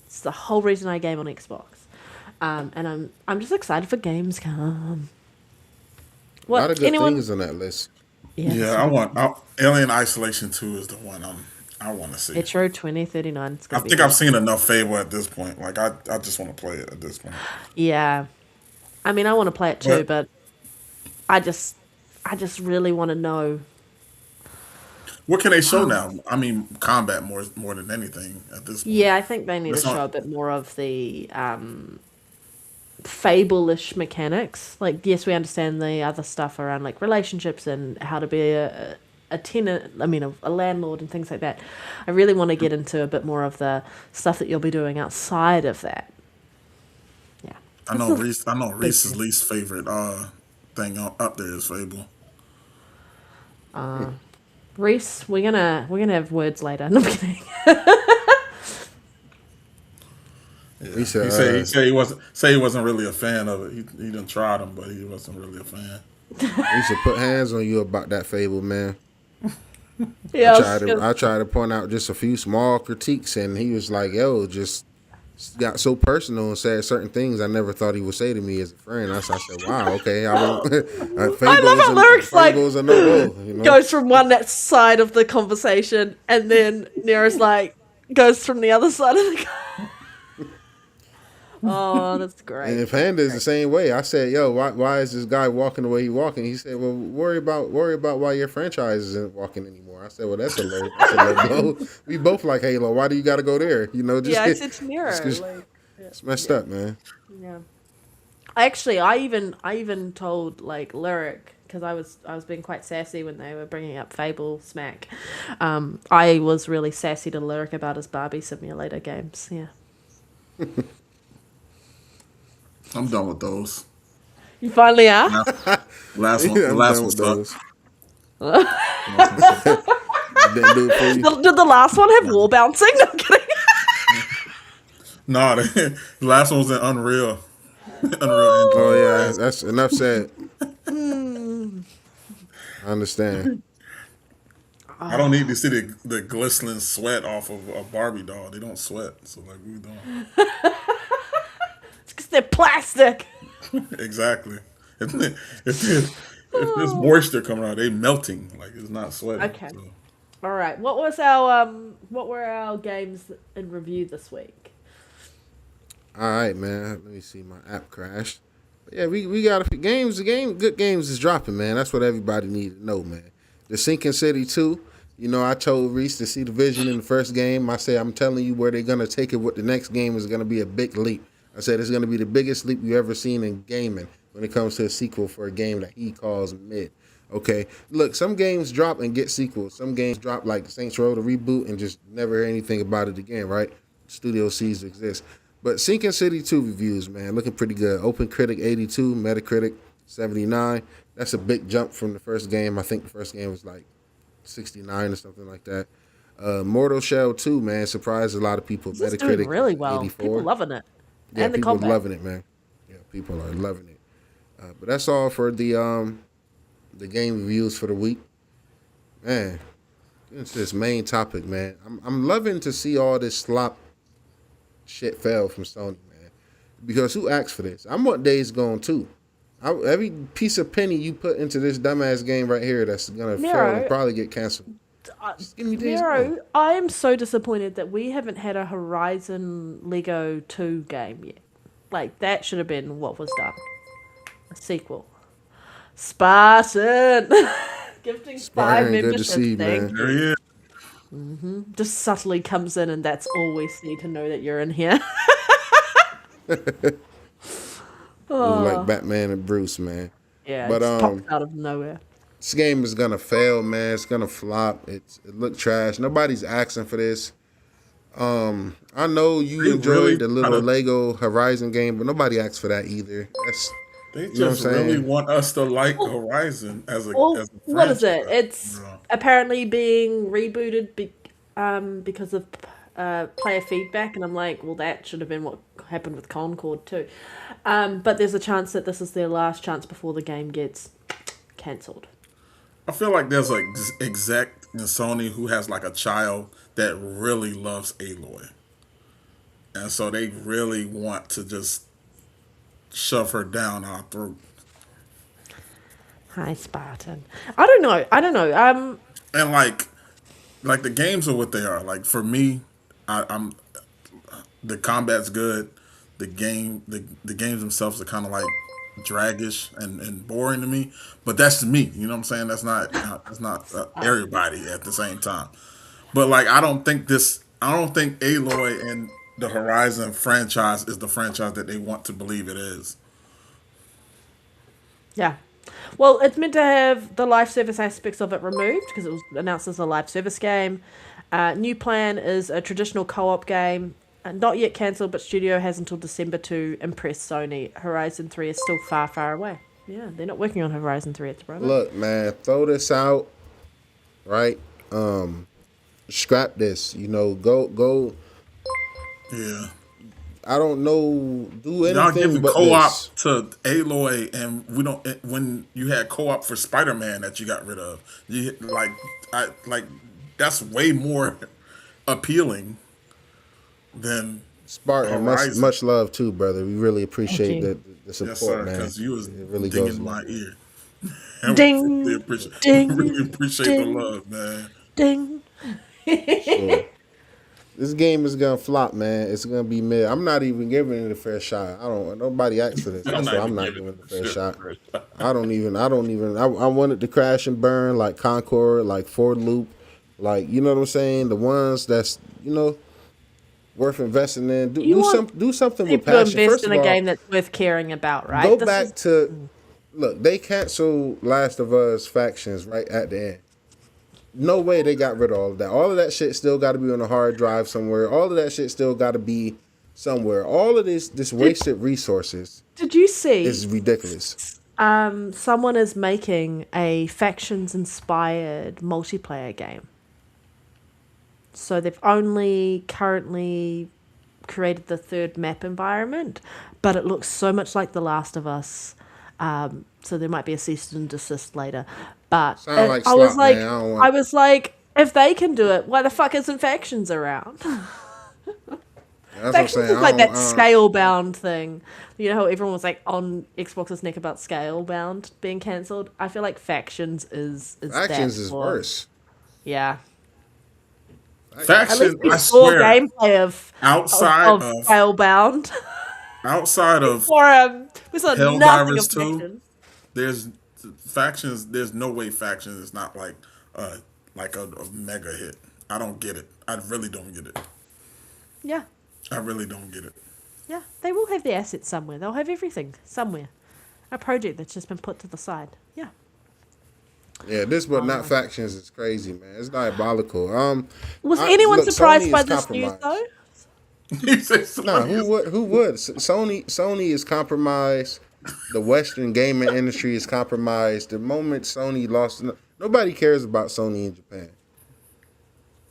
It's the whole reason I game on Xbox. And I'm just excited for Gamescom. A lot of good things on that list. Yeah, Alien Isolation 2 is the one I want to see. Metro 2039. It's I gonna be think good. I've seen enough Fable at this point. Like I just want to play it at this point. Yeah. I mean, I want to play it too, but I just really want to know. What can they show now? I mean, combat more than anything at this point. Yeah, I think they need to That's not- show a bit more of the Fable-ish mechanics. Like, yes, we understand the other stuff around like relationships and how to be a tenant. I mean, a landlord and things like that. I really want to get into a bit more of the stuff that you'll be doing outside of that. Yeah, I know Reese's least favorite thing up there is Fable. Reese, we're gonna have words later. No, I'm kidding. He said, He said he wasn't really a fan of it. He done tried them, but he wasn't really a fan. he should put hands on you about that Fable, man. Yeah, I tried to point out just a few small critiques, and he was like, "Yo, just got so personal and said certain things I never thought he would say to me as a friend." I said, "Wow, okay." I love how Lyric's like Fable's a no-go, you know? goes from one that side of the conversation, and then Nero's like goes from the other side of the. Oh, that's great. And Panda is the same way. I said, "Yo, why is this guy walking the way he walking?" He said, "Well, worry about why your franchise isn't walking anymore." I said, "Well, that's a low blow. We both like Halo. Why do you got to go there? You know, just Yeah, I said to Nero. it's messed up, man." Yeah. Actually, I even told like Lyric, because I was being quite sassy when they were bringing up Fable Smack. I was really sassy to Lyric about his Barbie simulator games. Yeah. I'm done with those. You finally are? Last one, Yeah, the I'm last done one with sucked. those. Didn't do it for you. Did the last one have wall bouncing? No, I'm kidding. No, the last one was in Unreal. Unreal Engine. Oh yeah, that's enough said. I understand. I don't need to see the glistening sweat off of a Barbie doll. They don't sweat, so like we don't. It's because they're plastic. Exactly. If there's moisture coming out, they melting. Like it's not sweating. Okay. So. All right. What were our games in review this week? All right, man. Let me see. My app crashed. But yeah, we got a few games. Good games is dropping, man. That's what everybody needs to know, man. The Sinking City 2. You know, I told Reese to see the vision in the first game. I said, I'm telling you where they're gonna take it. What the next game is gonna be a big leap. I said it's gonna be the biggest leap you've ever seen in gaming when it comes to a sequel for a game that he calls mid. Okay, look, some games drop and get sequels. Some games drop like Saints Row, the reboot, and just never hear anything about it again, right? Studio C's exist. But Sinking City 2 reviews, man, looking pretty good. Open Critic 82, Metacritic 79. That's a big jump from the first game. I think the first game was like 69 or something like that. Mortal Shell 2, man, surprised a lot of people. This is Metacritic doing really well. 84. People loving it. Yeah, And the people combat. loving it, man. Yeah, people are loving it. But that's all for the game reviews for the week. Man, it's this main topic, man. I'm loving to see all this slop shit fell from Sony, man. Because who asked for this? I'm what Days Gone too. Every piece of penny you put into this dumbass game right here that's gonna fail and probably get canceled. Just give me Days Gone. Nero, I am so disappointed that we haven't had a Horizon Lego 2 game yet. Like, that should have been what was done. A sequel. Spartan! Gifting 5 Spartan, good to memberships, see you, thank man. you. There he is. Just subtly comes in and that's all we need to know that you're in here. move like Oh, Batman and Bruce, man. yeah, it But just pops out of nowhere. this game is gonna fail, man. It's gonna flop. It looked trash. Nobody's asking for this. I know you They really enjoyed the try little to. Lego Horizon game, but nobody asked for that either. That's They you know what just I'm really saying. want us to like Well, Horizon well, as a what is franchise. it? It's Yeah. apparently being rebooted because of player feedback, and I'm like, well, that should have been what happened with Concord too. But there's a chance that this is their last chance before the game gets cancelled. I feel like there's a exec in Sony who has like a child that really loves Aloy, and so they really want to just shove her down our throat. Hi, Spartan. I don't know. I don't know. And like the games are what they are. Like for me, I'm the combat's good. The games themselves are kind of like draggish and boring to me. But that's me. You know what I'm saying? That's not everybody at the same time. But like I don't think Aloy and the Horizon franchise is the franchise that they want to believe it is. Yeah. Well, it's meant to have the live service aspects of it removed because it was announced as a live service game. New plan is a traditional co-op game. Not yet cancelled, but studio has until December to impress Sony. Horizon 3 is still far, far away. Yeah, they're not working on Horizon 3 at the moment. Look, man, throw this out, right? Scrap this. You know, go. Yeah. I don't know. Do Y'all anything giving but co-op this. to Aloy, and we don't. When you had co-op for Spider-Man that you got rid of, you like that's way more appealing than Spartan, Horizon. much love too, brother. We really Thank appreciate you. the Yes, support, sir. man. Because you was It really goes a dinging long my way. ear. And we really Ding, appreciate, really ding, appreciate the ding, love, man. ding. Sure. This game is gonna flop, man. It's gonna be mid. I'm not even giving it a fair shot. I don't. Nobody asked for this. I'm That's not why I'm even not giving giving it it a a fair shit. shot. I don't even. I wanted to crash and burn like Concord, like Ford Loop, like you know what I'm saying. The ones that's worth investing in. You want Do something with people to passion. invest First in of a all, game that's worth caring about, right? go This is back to look. They canceled Last of Us factions right at the end. No way they got rid of all of that. All of that shit still got to be on a hard drive somewhere. All of that shit still got to be somewhere. All of this wasted resources Did you see? is ridiculous. Someone is making a factions-inspired multiplayer game. So they've only currently created the third map environment, but it looks so much like The Last of Us. So there might be a cease and desist later. But Sound like I was slop, like, man. I don't I want. was like, if they can do it, why the fuck isn't factions around? That's what I'm Factions saying. is like that I don't, scale bound thing. You know how everyone was like on Xbox's neck about scale bound being cancelled? I feel like factions is Factions that is for- worse. Yeah. At Faction, least we I saw swear, gameplay outside of of scale bound. outside of Or we saw nothing of Helldivers 2, factions. there's factions. There's no way factions is not like a mega hit. I don't get it. I really don't get it. Yeah. I really don't get it. Yeah. They will have the assets somewhere. They'll have everything somewhere. A project that's just been put to the side. Yeah. Yeah, this but not factions is crazy, man. It's diabolical. Was anyone look, surprised Sony by is this news compromised. though? He said Nah, Sony who is- would? Who would? Sony is compromised. The Western gaming industry is compromised. The moment Sony lost, nobody cares about Sony in Japan.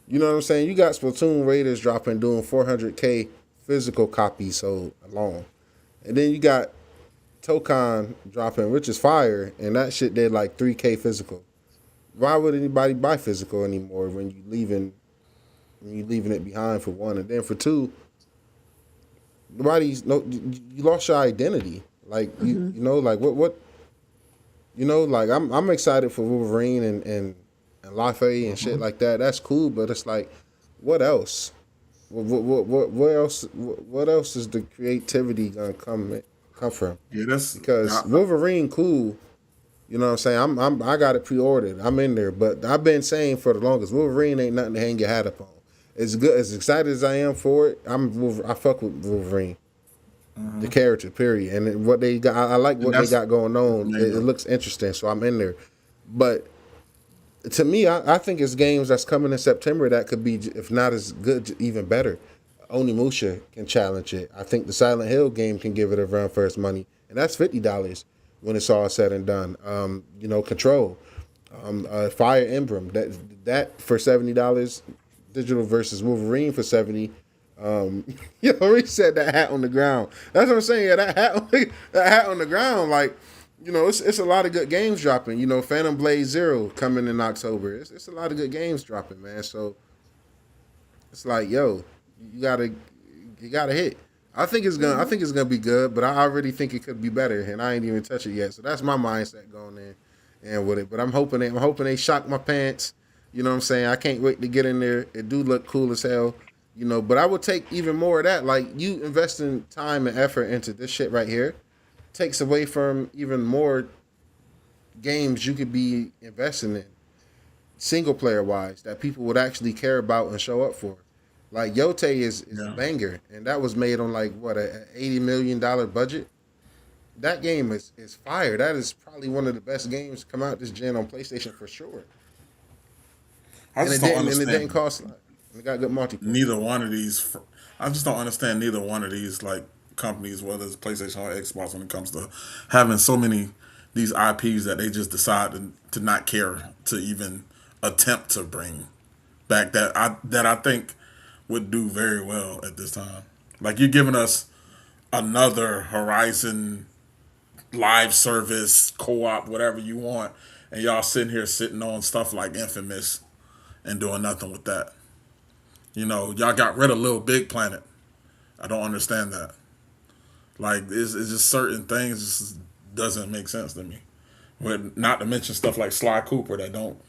You know what I'm saying? You got Splatoon Raiders dropping, doing 400K physical copies sold alone, and then you got Tokon dropping, which is fire, and that shit did like 3K physical. Why would anybody buy physical anymore when you leaving it behind for one, and then for two, you lost your identity. Like you know, like what you know, like I'm excited for Wolverine and Lafayette and shit like that. That's cool, but it's like, what else? What else is the creativity gonna come from? Yeah, that's Because Wolverine, cool. You know what I'm saying? I got it pre-ordered. I'm in there, but I've been saying for the longest, Wolverine ain't nothing to hang your hat up on. As excited as I am for it, I fuck with Wolverine. the character. Period. And what they got, I like And what they that's got going on. there you It go. looks interesting, so I'm in there. But to me, I think it's games that's coming in September that could be, if not as good, even better. Onimusha can challenge it. I think the Silent Hill game can give it a run for its money, and that's $50 when it's all said and done. Control, Fire Emblem, that for $70, digital versus Wolverine for 70. He said that hat on the ground. That's what I'm saying. Yeah, that hat on the ground, like. It's a lot of good games dropping. Phantom Blade Zero coming in October. It's a lot of good games dropping, man. So it's like, yo, you gotta hit. I think it's gonna be good, but I already think it could be better, and I ain't even touch it yet. So that's my mindset going in and with it. But I'm hoping they shock my pants. You know what I'm saying? I can't wait to get in there. It do look cool as hell. But I would take even more of that. Like, you investing time and effort into this shit right here takes away from even more games you could be investing in, single player wise, that people would actually care about and show up for. Like, Yote is a banger, and that was made on like what, a $80 million budget. That game is fire. That is probably one of the best games to come out this gen on PlayStation for sure. I And just it don't didn't understand. and it didn't cost a lot. It got good multiplayer. Neither one of these. I just don't understand neither one of these like companies, whether it's PlayStation or Xbox, when it comes to having so many these IPs that they just decide to not care to even attempt to bring back that I think would do very well at this time. Like, you're giving us another Horizon live service, co-op, whatever you want, and y'all sitting on stuff like Infamous and doing nothing with that. Y'all got rid of Little Big Planet. I don't understand that. Like, it's just certain things just doesn't make sense to me. But not to mention stuff like Sly Cooper that don't.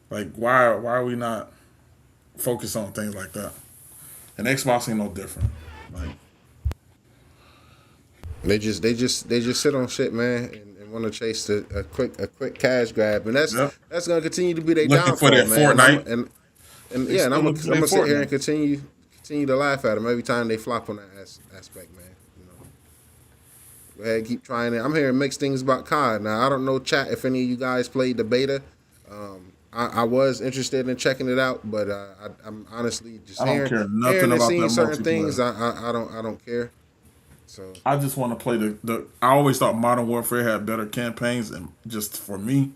Like, why are we not focused on things like that? And Xbox ain't no different. Like, They just sit on shit, man, and want to chase a quick cash grab, and yep. that's gonna continue to be their Looking for downfall, that man. Fortnite. And They yeah, and still I'm looking for gonna that sit here Fortnite. and continue to laugh at them every time they flop on that aspect, man. Go ahead, keep trying it. I'm hearing mixed things about COD. Now, I don't know, chat, if any of you guys played the beta. I was interested in checking it out, but I'm honestly just I don't hearing, care nothing hearing and about seeing that certain things. multiplayer. I don't care. So I just want to play the. I always thought Modern Warfare had better campaigns, and just for me,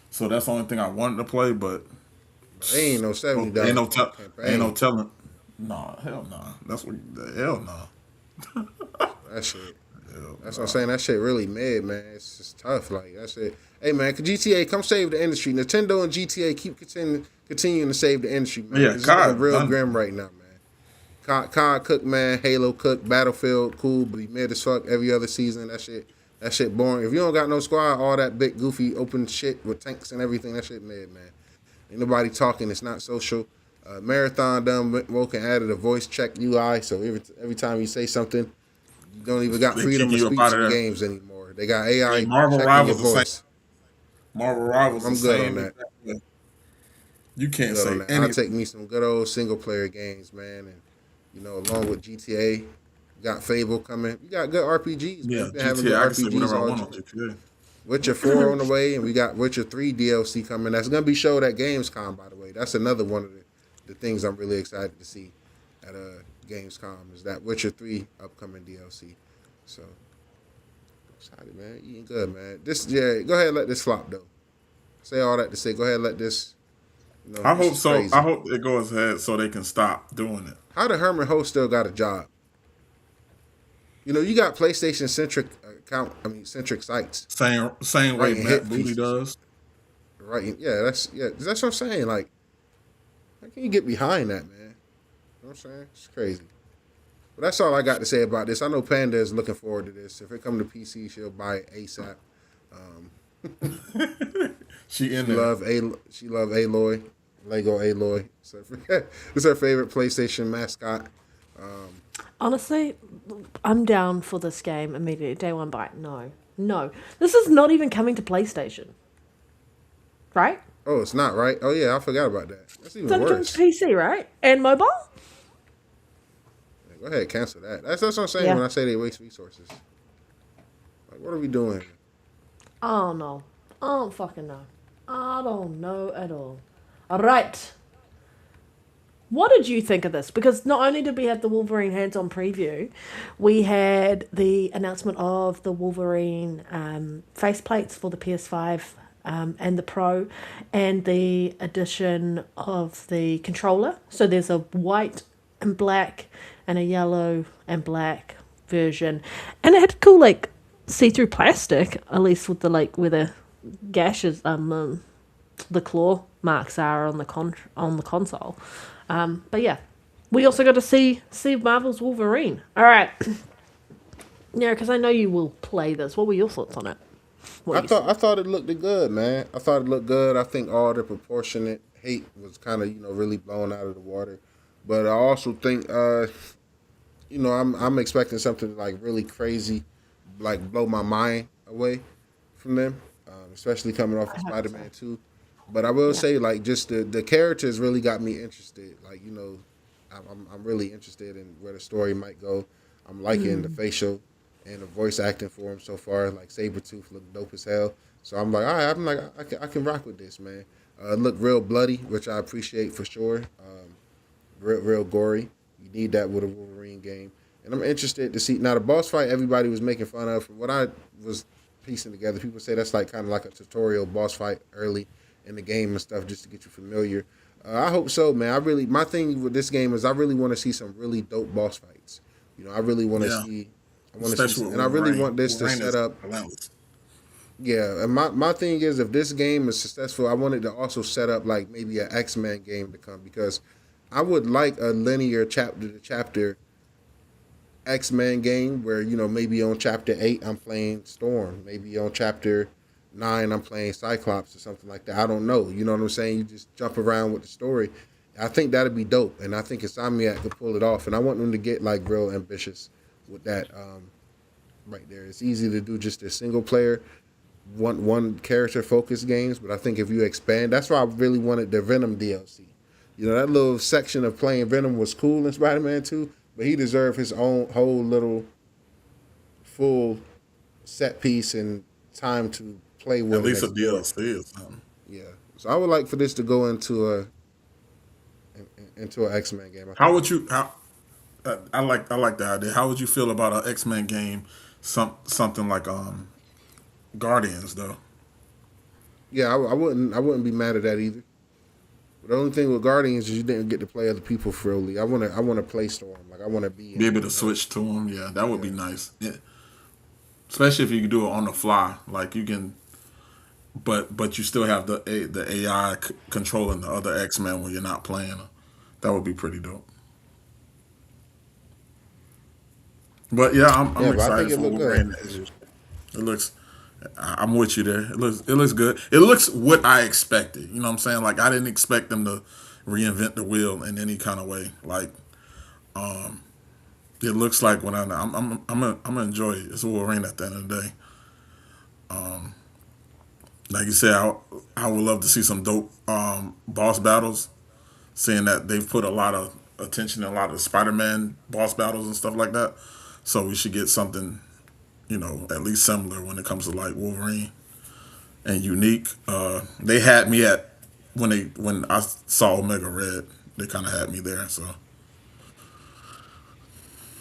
so that's the only thing I wanted to play. But they ain't no ain't no campaign. telling. Nah, hell nah. That's what the hell nah. That shit. Hell That's nah. what I'm saying. That shit really mid, man. It's just tough. Like, that shit. Hey, man, GTA, come save the industry. Nintendo and GTA keep continuing to save the industry, man. Yeah, It's getting COD real done. grim right now, man. COD cook, man. Halo cook. Battlefield cool, but he mid as fuck every other season. That shit boring. If you don't got no squad, all that big goofy open shit with tanks and everything, that shit mid, man. Ain't nobody talking. It's not social. Marathon done woke and added a voice check UI, so every time you say something, you don't even got They freedom kicking of you up speech out in of there. games anymore. They got AI Hey, Marvel checking your Rivals the same. voice. Marvel Rivals the I'm good on same. that. You can't Good say on that. I'll anything. take me some good old single player games, man, and along with GTA, you got Fable coming. You got good RPGs. Yeah, We've been having GTA. good I can say RPGs whatever I all want on GTA. Witcher 4 on the way, and we got Witcher 3 DLC coming. That's going to be showed at Gamescom, by the way. That's another one of the things I'm really excited to see at Gamescom is that Witcher 3 upcoming DLC. So, excited, man. Eating good, man. Go ahead and let this flop, though. Say all that to say, go ahead and let this, I this hope is so. crazy. I hope it goes ahead so they can stop doing it. How did Herman Ho still got a job? You got PlayStation centric centric sites. Same way Writing Matt hit Booty pieces. does. Right? That's what I'm saying. Like, how can you get behind that, man? You know what I'm saying? It's crazy. But that's all I got to say about this. I know Panda is looking forward to this. If it come to PC, she'll buy it ASAP. She in there. She love Aloy, Lego Aloy. It's her favorite PlayStation mascot. Honestly, I'm down for this game immediately. Day one bite. No. This is not even coming to PlayStation. Right? Oh, it's not right. Oh yeah, I forgot about that. That's It's even only coming worse. to PC, right? And mobile? Go ahead, cancel that. That's what I'm saying Yeah. when I say they waste resources. Like, what are we doing? I don't know. I don't fucking know. I don't know at all. All right. What did you think of this? Because not only did we have the Wolverine hands-on preview, we had the announcement of the Wolverine faceplates for the PS5 and the Pro, and the addition of the controller. So there's a white and black and a yellow and black version, and it had cool like see-through plastic, at least with the like where the gashes the claw marks are on the console. But yeah, we also got to see Marvel's Wolverine. All right, yeah, because I know you will play this. What were your thoughts on it? What you I thought it looked good, man. I thought it looked good. I think all the proportionate hate was kind of really blown out of the water. But I also think I'm expecting something like really crazy, like blow my mind away from them, especially coming off of I hope Spider so. Man 2. But I will Yeah. say, like, just the characters really got me interested. Like, I'm really interested in where the story might go. I'm liking the facial and the voice acting for him so far. Like, Sabretooth looked dope as hell. So I'm like, all right, I'm like, I can rock with this, man. Look real bloody, which I appreciate for sure. Real gory. You need that with a Wolverine game. And I'm interested to see. Now, the boss fight everybody was making fun of, from what I was piecing together, people say that's like kind of like a tutorial boss fight early in the game and stuff just to get you familiar. I hope so, man. My thing with this game is I really want to see some really dope boss fights. I really want to Yeah, see. I want to see, especially with and I really Wolverine. want this to Wolverine set is up. relentless. Yeah, and my thing is, if this game is successful, I want it to also set up like maybe an X-Men game to come, because I would like a linear chapter to chapter X-Men game where maybe on chapter 8 I'm playing Storm, maybe on chapter 9 I'm playing Cyclops or something like that. I don't know. You know what I'm saying? You just jump around with the story. I think that'd be dope, and I think Insomniac could pull it off. And I want them to get like real ambitious with that. Right there, it's easy to do just a single player, one character focused games, but I think if you expand, that's why I really wanted the Venom DLC. That little section of playing Venom was cool in Spider-Man 2, but he deserved his own whole little full set piece and time to play with At him least a explore. DLC or something. Yeah, so I would like for this to go into an X-Men game. I How think would you? How I like the idea. How would you feel about an X Men game? Something like Guardians though. yeah, I wouldn't be mad at that either. But the only thing with Guardians is you didn't get to play other people freely. I want to play Storm. Like, I want to be Be in able it. to switch to them. Yeah, that would Yeah. be nice. Yeah. Especially if you can do it on the fly. Like you can, but you still have the AI controlling the other X Men when you're not playing them. That would be pretty dope. But yeah, I'm Yeah, but I think excited it for looked good. Wolverine. It looks. I'm with you there. It looks good. It looks what I expected. You know what I'm saying? Like I didn't expect them to reinvent the wheel in any kind of way. Like it looks like when I'm gonna enjoy it. It's Wolverine at the end of the day. Like you said, I would love to see some dope boss battles. Seeing that they've put a lot of attention in a lot of Spider-Man boss battles and stuff like that, so we should get something at least similar when it comes to like Wolverine and unique. They had me at when I saw Omega Red. They kind of had me there. So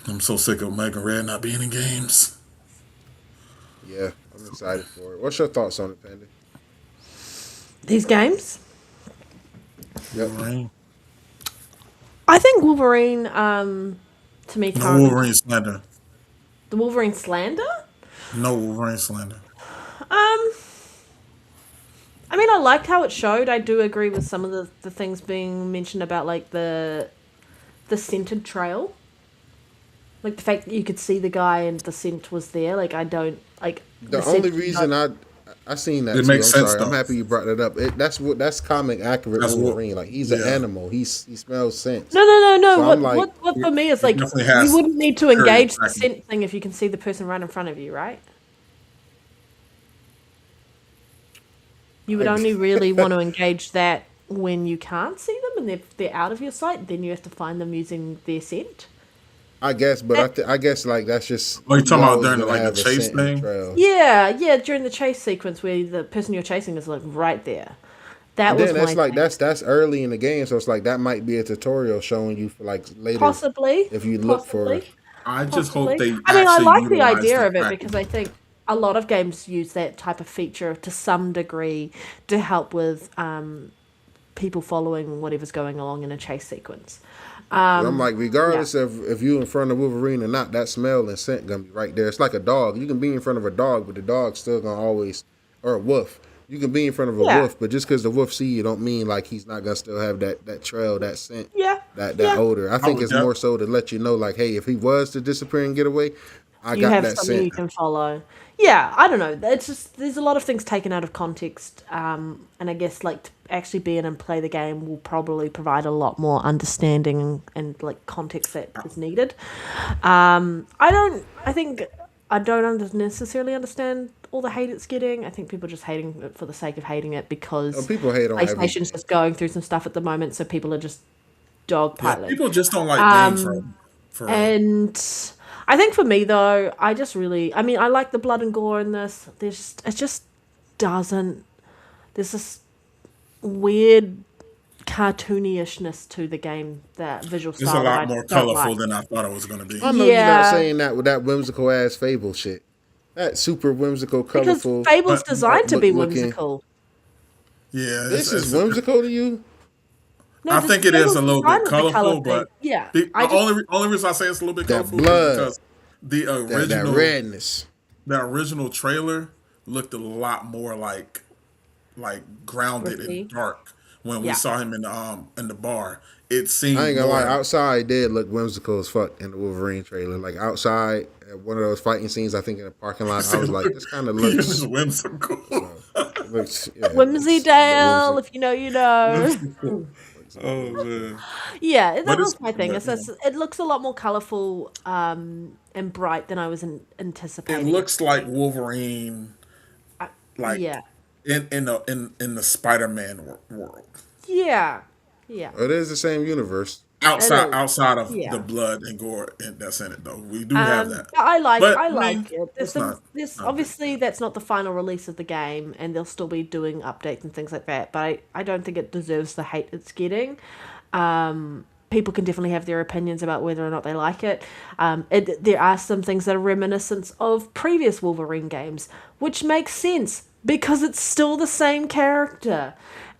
I'm so sick of Omega Red not being in games. Yeah, I'm excited for it. What's your thoughts on it, Panda? These games. Yep. Wolverine. I think Wolverine. To me, No currently Wolverine slander. the Wolverine slander. No Wolverine slander. Um, I mean, I liked how it showed. I do agree with some of the things being mentioned about like the scented trail, like the fact that you could see the guy and the scent was there. Like I don't like The scent. only reason I seen that It too. I'm makes sense sorry. I'm though. happy you brought that up. That's comic accurate That's what. Wolverine. Like, he's an Yeah. animal. He smells scents. No. So What I'm like, what for me is It like definitely you has wouldn't need to period engage the tracking. scent thing if you can see the person right in front of you, right? You would I, only really want to engage that when you can't see them and they're out of your sight. Then you have to find them using their scent. I guess, but I guess like that's just Oh, you you talking about always during gonna like the have a chase scent in the thing? trail. Yeah, during the chase sequence where the person you're chasing is like right there. That And was then that's my like thing. that's early in the game, so it's like that might be a tutorial showing you for like later Possibly, if you look for. possibly, I just hope possibly. they I mean, I actually like the utilize the idea of it tracking. because I think a lot of games use that type of feature to some degree to help with people following whatever's going along in a chase sequence. 'Cause I'm like, Yeah, regardless of if you in front of Wolverine or not, that smell and scent gonna be right there. It's like a dog. You can be in front of a dog, but the dog's still gonna always, or a wolf. You can be in front of a yeah, wolf, but just because the wolf see you, don't mean like he's not gonna still have that trail, that scent, yeah, that yeah. odor. I I think would it's def- more so to let you know, like, hey, if he was to disappear and get away, I You got have that something scent. you can follow. Yeah, I don't know. It's just there's a lot of things taken out of context, and I guess like to actually be in and play the game will probably provide a lot more understanding and like context that is needed. I don't. I think I don't necessarily understand all the hate it's getting. I think people are just hating it for the sake of hating it because People hate on PlayStation's everything. just going through some stuff at the moment, so people are just yeah, dogpiling. people just don't like games for real. And I think for me though, I just really, I mean, I like the blood and gore in this. It just doesn't. There's this weird cartoonyishness to the game, that visual It's a style that lot I more don't like. colorful than I thought it was gonna be. I know you're not Yeah, saying that with that whimsical ass Fable shit. That super whimsical, because colorful Fable's But designed to be looking. whimsical. yeah, This is whimsical to you. No, I this think it is Fable's a little bit designed with the color colorful, thing. but Yeah, the I just only reason I say it's a little bit That colorful is blood, because the that original redness. the original trailer looked a lot more like grounded and gritty. dark when we Yeah, saw him in the bar. It I seemed ain't gonna lie, more outside did look whimsical as fuck in the Wolverine trailer. Like outside, at one of those fighting scenes, I think in the parking lot, I was like, this kind of it was looks, whimsical. yeah, Whimsy it's a little Dale, whimsical. if you know, you know. Whimsical. Oh man. Yeah, But it's that's my thing. but, It's just, it looks a lot more colorful and bright than I was it anticipating it looks to like be. Wolverine like Yeah, in the Spider-Man world. yeah, yeah. It is the same universe. It is. Outside of the Yeah. blood and gore that's in it though. We do have that. But But I I like mean, it. There's it's things. There's not a big obviously deal. that's not the final release of the game, and they'll still be doing updates and things like that. But I don't think it deserves the hate it's getting. People can definitely have their opinions about whether or not they like it. There are some things that are reminiscent of previous Wolverine games, which makes sense because it's still the same character,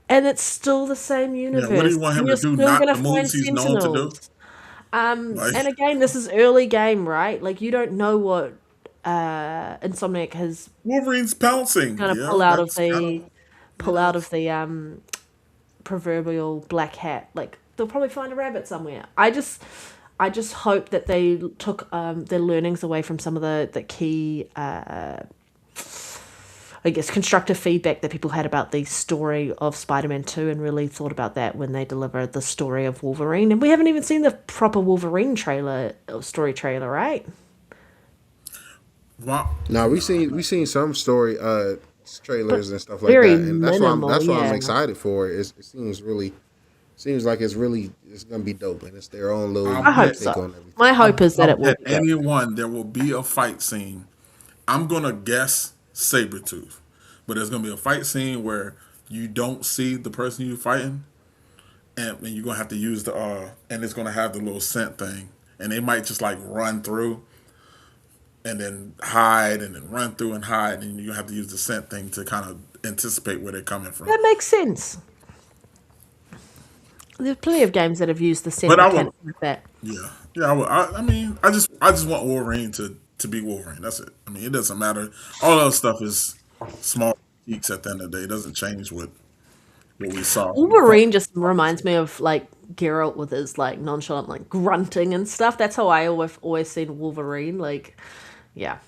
and it's still the same Yeah, what do universe, you want and him you're to do? still Not gonna the find moves he's known to do? Sentinels. And Like again, this is early game, right? Like you don't know what Insomniac has Wolverine's pouncing. gonna Yeah, that's kind of you pull know. out of the proverbial black hat. Like they'll probably find a rabbit somewhere. I just hope that they took their learnings away from some of the key I guess constructive feedback that people had about the story of Spider-Man 2 and really thought about that when they delivered the story of Wolverine. And we haven't even seen the proper Wolverine trailer or story trailer, right? Wow. Now we seen some story But trailers and stuff like very that, and minimal, that's why I'm yeah. excited for it. It seems like it's gonna be dope, and it's their own little I'll I hope bet take so. on everything. My hope is that I'll it will bet be good. anyone there will be a fight scene. I'm gonna guess Sabretooth. But there's gonna be a fight scene where you don't see the person you're fighting, and you're gonna have to use the and it's gonna have the little scent thing. And they might just like run through and then hide and then run through and hide, and you have to use the scent thing to kind of anticipate where they're coming from. That makes sense. There's plenty of games that have used the scent But I would mechanic like that. yeah. Yeah, I mean, I just want Wolverine to be Wolverine. That's it. I mean, it doesn't matter. All other stuff is small peaks at the end of the day. It doesn't change what we saw. Wolverine just reminds me of like Geralt with his like nonchalant like grunting and stuff. That's how I always seen Wolverine. Like, yeah,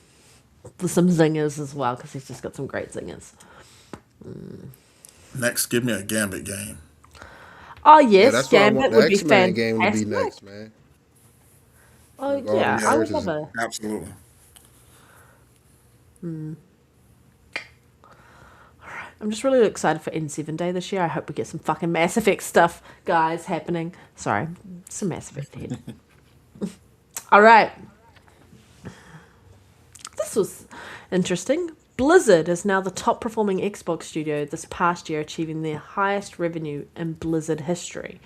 with some zingers as well because he's just got some great zingers. Next, give me a Gambit game. Oh Yeah, yes, that's what I want Gambit the would be X Men game to be fantastic. next, man. Oh With all them yeah, I would characters. love a. Absolutely. I'm just really excited for N7 Day this year. I hope we get some fucking Mass Effect stuff, guys, happening. Sorry, some Mass Effect here. All right. This was interesting. Blizzard is now the top performing Xbox studio this past year, achieving their highest revenue in Blizzard history.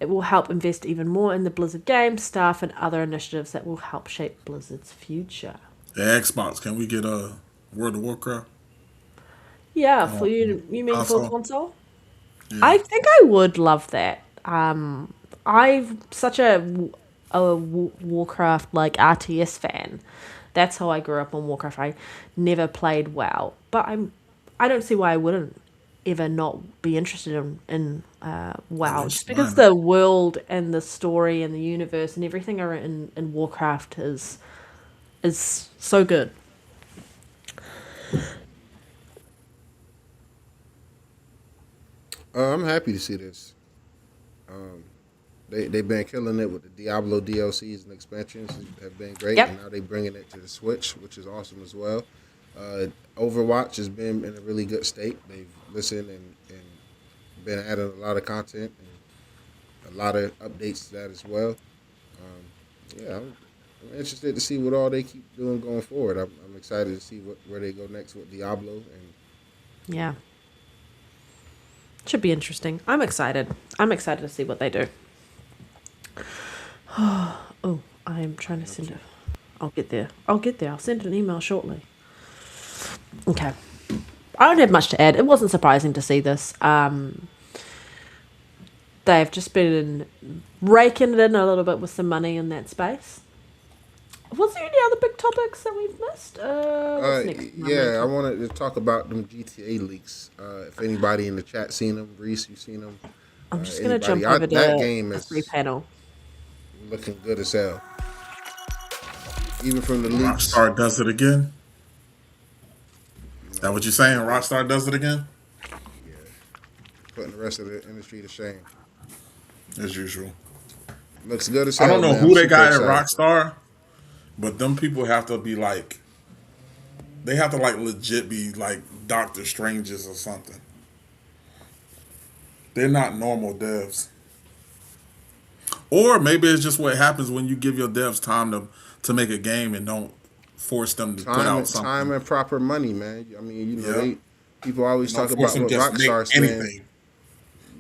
It will help invest even more in the Blizzard games, staff, and other initiatives that will help shape Blizzard's future. The Xbox, can we get a World of Warcraft Yeah, for you mean for console? console? Yeah. I think I would love that. I'm such a Warcraft like RTS fan. That's how I grew up on Warcraft. I never played WoW, but I don't see why I wouldn't ever not be interested in WoW. It's Just because fun. the world and the story and the universe and everything are in Warcraft is so good. I'm happy to see this. They've been killing it with the Diablo DLCs and expansions have been great, Yep. and now they're bringing it to the Switch, which is awesome as well. Overwatch has been in a really good state. They've listened and been adding a lot of content and a lot of updates to that as well. Yeah, I'm interested to see what all they keep doing going forward. I'm excited to see where they go next with Diablo. And Yeah. Should be interesting. I'm excited. I'm excited to see what they do. Oh, I'm trying to send it. I'll get there. I'll send an email shortly. Okay. I don't have much to add. It wasn't surprising to see this. They've just been raking it in a little bit with some money in that space. Was there any other big topics that we've missed? What's next? yeah, I wanted to talk about them GTA leaks. If anybody in the chat seen them, Reese, you seen them? I'm just going to Anybody? jump over to That game the is free panel. looking good as hell. Even from the leaks. Rockstar does it again. Is that what you're saying? Rockstar does it again? Putting the rest of the industry to shame. As usual. Looks good as I hell. don't know man. who I'm they super got at excited. Rockstar, but them people have to be like, they have to like legit be like Doctor Stranges or something. They're not normal devs. Or maybe it's just what happens when you give your devs time to make a game and don't force them to put out something. Time and proper money, man. I mean, you know, Yeah. people always Don't talk force about them what just to make Rockstar spent. anything.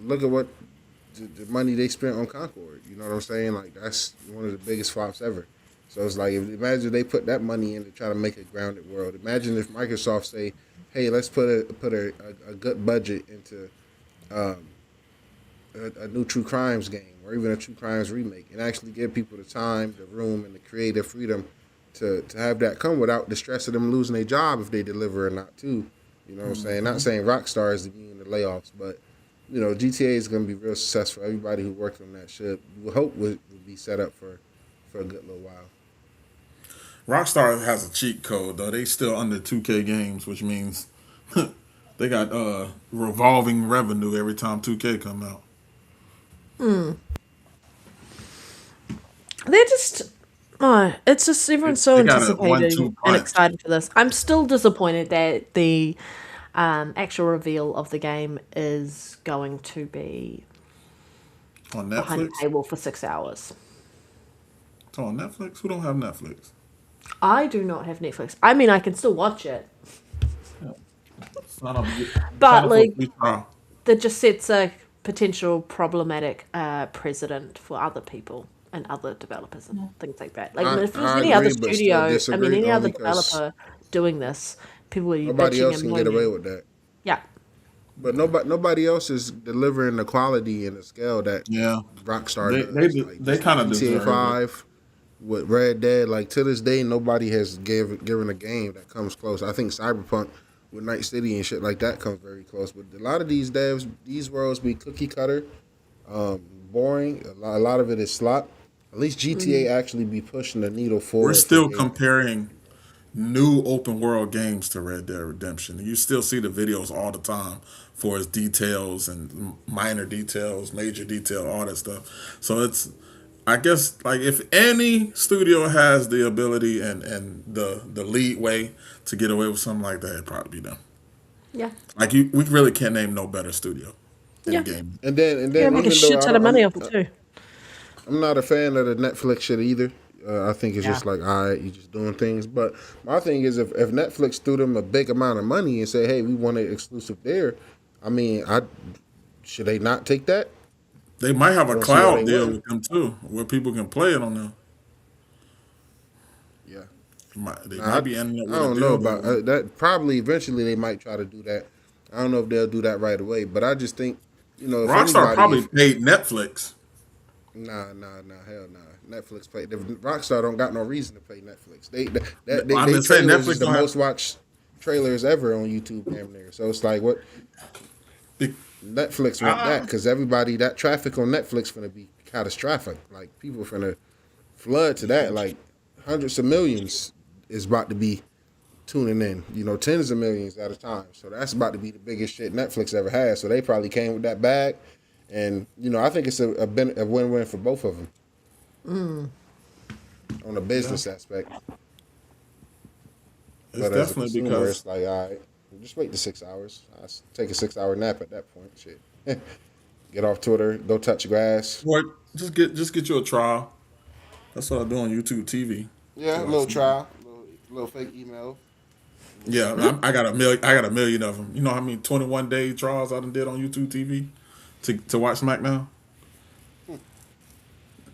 Look at what the money they spent on Concord. You know what I'm saying? Like that's one of the biggest flops ever. So it's like, imagine they put that money in to try to make a grounded world. Imagine if Microsoft say, "Hey, let's put a good budget into a new True Crimes game or even a True Crimes remake, and actually give people the time, the room, and the creative freedom to have that come without the stress of them losing their job if they deliver or not too." You know what I'm saying? Not saying Rockstar is immune to layoffs, but you know, GTA is going to be real successful. Everybody who worked on that should, we hope, would be set up for a good little while. Rockstar has a cheat code though. They still under 2K games, which means they got revolving revenue every time 2K come out. They're just, oh, it's just everyone's so They got a anticipating 1-2 and punch. excited for this. I'm still disappointed that the actual reveal of the game is going to be On behind Netflix? a paywall for 6 hours. It's on Netflix? Who don't have Netflix? I do not have Netflix. I mean, I can still watch it, Sign up, but sign up for a like free trial. that just sets a potential problematic precedent for other people and other developers and things like that. Like, if there's I any other agree, but still studio, I mean, disagree any other only 'cause developer doing this, people would be nobody bitching else and can get away moaning. with that. Yeah. But nobody else is delivering the quality and the scale that Yeah. Rockstar They does. Like they kind of GTA deserve it. 5 with Red Dead, like to this day, nobody has given a game that comes close. I think Cyberpunk with Night City and shit like that comes very close. But a lot of these devs, these worlds be cookie cutter, boring. A lot of it is slop. At least GTA actually be pushing the needle forward. We're for still gamers. comparing new open world games to Red Dead Redemption. You still see the videos all the time for its details and minor details, major detail, all that stuff. So it's, I guess, like if any studio has the ability and the lead way to get away with something like that, it'd probably be them. Yeah. Like we really can't name no better studio in Yeah. the game. And then Yeah, make a even though shit ton of money off it too. I'm not a fan of the Netflix shit either. I think it's just like, all right, you're just doing things. But my thing is, if Netflix threw them a big amount of money and say, hey, we want it exclusive there, I mean, should they not take that? They might have I a don't see why cloud they deal wouldn't. with them too, where people can play it on them. Yeah. They Nah, might be ending up I with a don't know deal about going. that. Probably eventually they might try to do that. I don't know if they'll do that right away, but I just think, if Rockstar anybody, probably paid Netflix. nah, hell nah. Netflix play. The Rockstar don't got no reason to pay Netflix. I'm They just saying trailers is Netflix the don't have. most watched trailers ever on YouTube, damn near. So it's like, what Be- Netflix want that because everybody that traffic on Netflix finna be catastrophic. Like people finna flood to that. Like hundreds of millions is about to be tuning in. Tens of millions at a time. So that's about to be the biggest shit Netflix ever had. So they probably came with that bag, and I think it's a win-win for both of them on a business aspect. It's But as a definitely consumer, because it's like, all right, just wait the 6 hours. I take a 6 hour nap at that point. Shit, get off Twitter, go touch grass. or just get you a trial. That's what I do on YouTube TV. Yeah, a little trial, little fake email. Yeah, I got a million. I got a million of them. You know how many 21-day trials I done did on YouTube TV to watch SmackDown?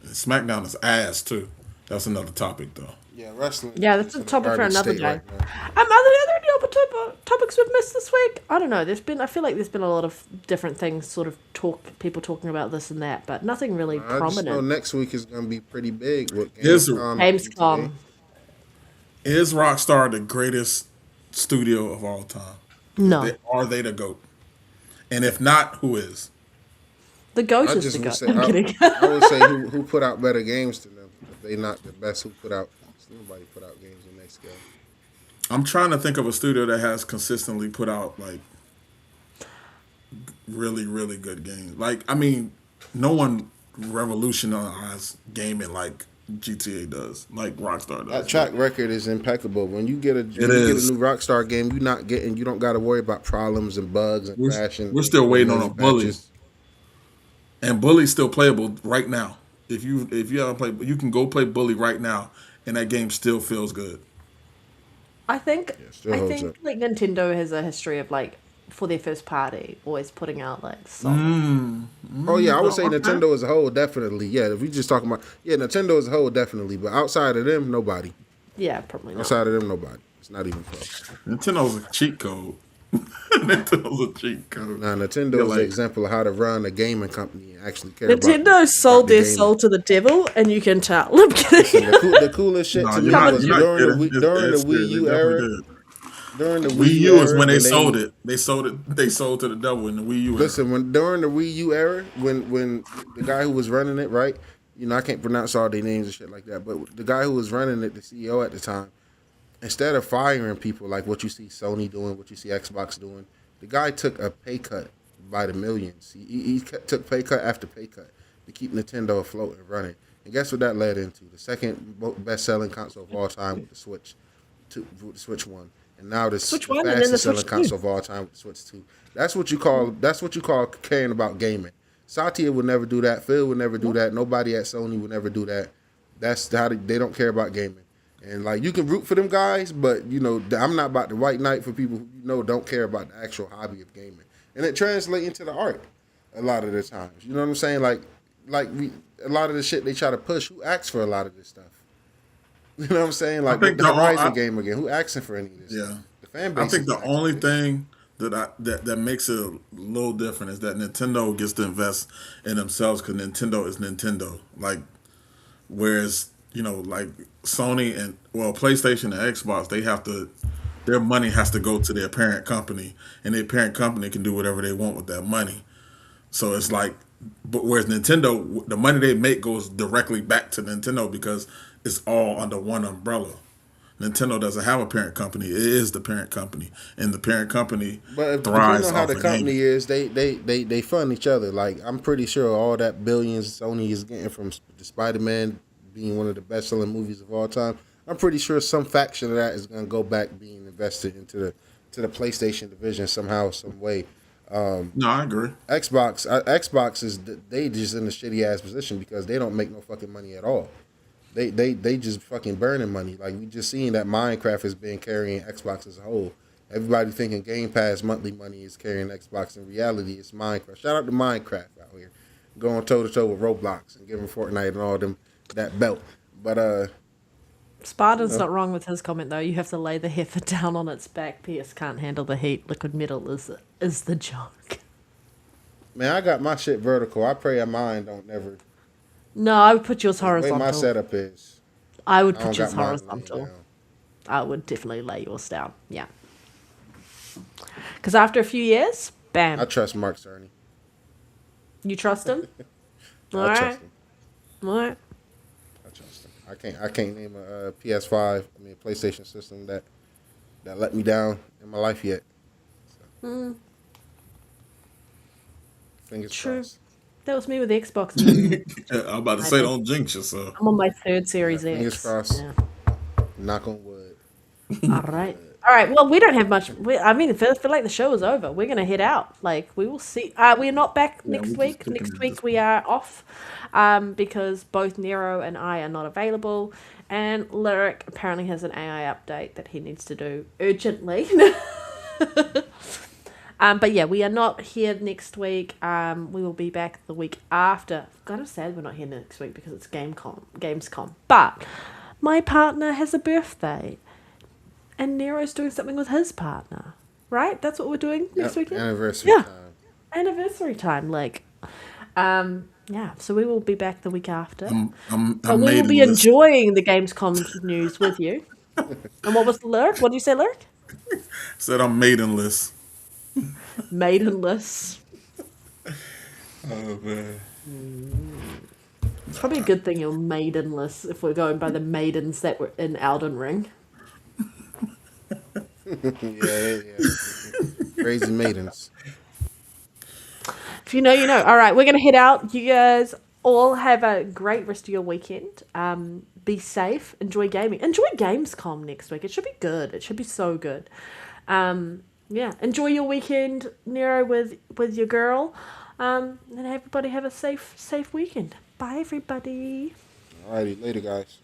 SmackDown is ass too. That's another topic though. Yeah, wrestling. Yeah, that's is a in topic for garbage another state day. right now. Are there any other topics we've missed this week? I don't know. I feel like there's been a lot of different things, sort of people talking about this and that, but nothing really I just know prominent. next week is going to be pretty big with Is Gamescom. Gamescom. is Rockstar the greatest studio of all time? No. Are they the GOAT? And if not, who is? The GOAT I is just the would GOAT. say, I'm kidding. I would say who put out better games than them. If they not the best, who put out? Nobody put out games on next game. I'm trying to think of a studio that has consistently put out like really, really good games. Like, I mean, no one revolutionized gaming like GTA does, like Rockstar does. That track record is impeccable. When you get a is. new Rockstar game, you don't got to worry about problems and bugs and We're, crashing. we're still waiting on a Bully, patches. and Bully's still playable right now. If you haven't played, you can go play Bully right now, and that game still feels good. I think still holds up. like Nintendo has a history of like for their first party always putting out like solid. Oh yeah, I would say Okay. Nintendo as a whole definitely. Yeah, if we just talking about Nintendo as a whole definitely. But outside of them, nobody. Yeah, probably not. Outside of them, nobody. It's not even close. Nintendo's a cheat code. Nintendo's a cheat code. Now Nintendo You're is like- an example of how to run a gaming company and actually care about. Nintendo sold about the their gaming. soul to the devil, and you can tell. I'm kidding. The coolest shit No, to you're me not- was you're not during kidding. the It's Wii good. U They era. definitely did. During the Wii U is era, when they sold it. They sold it. They sold to the devil in the Wii U. era. Listen, during the Wii U era, when the guy who was running it, right? I can't pronounce all their names and shit like that, but the guy who was running it, the CEO at the time, instead of firing people like what you see Sony doing, what you see Xbox doing, the guy took a pay cut by the millions. He took pay cut after pay cut to keep Nintendo afloat and running. And guess what that led into? The second best-selling console of all time with the Switch, with the Switch 1. And now the Switch 1 and then the fastest selling Switch 2. console of all time with the Switch 2. That's what you call caring about gaming. Satya would never do that. Phil would never do that. Nobody at Sony would never do that. That's how they don't care about gaming. And like you can root for them guys, but I'm not about the white knight for people who don't care about the actual hobby of gaming. And it translates into the art a lot of the times. You know what I'm saying? A lot of the shit they try to push. Who asks for a lot of this stuff? You know what I'm saying? Like think the the- Horizon I- game again. Who asking for any of this? Yeah. Stuff? The fan base. I think is the asking only for this. thing that makes it a little different is that Nintendo gets to invest in themselves because Nintendo is Nintendo. Like, whereas like Sony and PlayStation and Xbox, their money has to go to their parent company, and their parent company can do whatever they want with that money. So it's like, but whereas Nintendo, the money they make goes directly back to Nintendo because it's all under one umbrella. Nintendo doesn't have a parent company; it is the parent company, and the parent company But thrives depending on how off the of company gaming. is, they fund each other. Like I'm pretty sure all that billions Sony is getting from the Spider-Man being one of the best-selling movies of all time. I'm pretty sure some fraction of that is going to go back being invested into the PlayStation division somehow, some way. No, I agree. Xbox is they just in a shitty ass position because they don't make no fucking money at all. they just fucking burning money. Like we just seeing that Minecraft has been carrying Xbox as a whole. Everybody thinking Game Pass monthly money is carrying Xbox. In reality, it's Minecraft. Shout out to Minecraft out here, going toe to toe with Roblox and giving Fortnite and all them that belt. But Spartan's not wrong with his comment though. You have to lay the heifer down on its back. PS can't handle the heat. Liquid metal is the joke. man, I got my shit vertical. I pray mine don't never. No, I would put yours The way horizontal. my setup is, I would I don't put yours got mine laying horizontal. down. I would definitely lay yours down. Yeah. Because after a few years, bam, I trust Mark Cerny. you trust him. All I right, trust him. all right. I trust him. I can't name a PS5. I mean, a PlayStation system that let me down in my life yet. So. Fingers True. crossed. That was me with the Xbox. I'm about to say, don't jinx yourself. I'm on my third Series Fingers X. crossed. Yeah. Knock on wood. All right. All right. Well, we don't have much. I mean, I feel like the show is over. We're gonna head out. Like we will see. We're not back Yeah, next we're just week. kicking Next it week this we are off, because both Nero and I are not available, and Lyric apparently has an AI update that he needs to do urgently. But yeah, we are not here next week. We will be back the week after. Kind of sad we're not here next week because it's Gamescom. But my partner has a birthday, and Nero's doing something with his partner. Right? That's what we're doing next weekend. Anniversary Yeah. time. Anniversary time, like. Yeah. So we will be back the week after. I'm But we will be maidenless. enjoying the Gamescom news with you. And what was the lyric? What did you say, lyric? Said I'm maidenless. Maidenless. Oh man. It's probably a good thing you're maidenless if we're going by the maidens that were in Elden Ring. Yeah. Crazy maidens. If you know, you know. All right, we're going to head out. You guys all have a great rest of your weekend. Be safe. Enjoy gaming. Enjoy Gamescom next week. It should be good. It should be so good. Yeah, enjoy your weekend, Nero, with your girl. And everybody have a safe weekend. Bye, everybody. Alrighty, later, guys.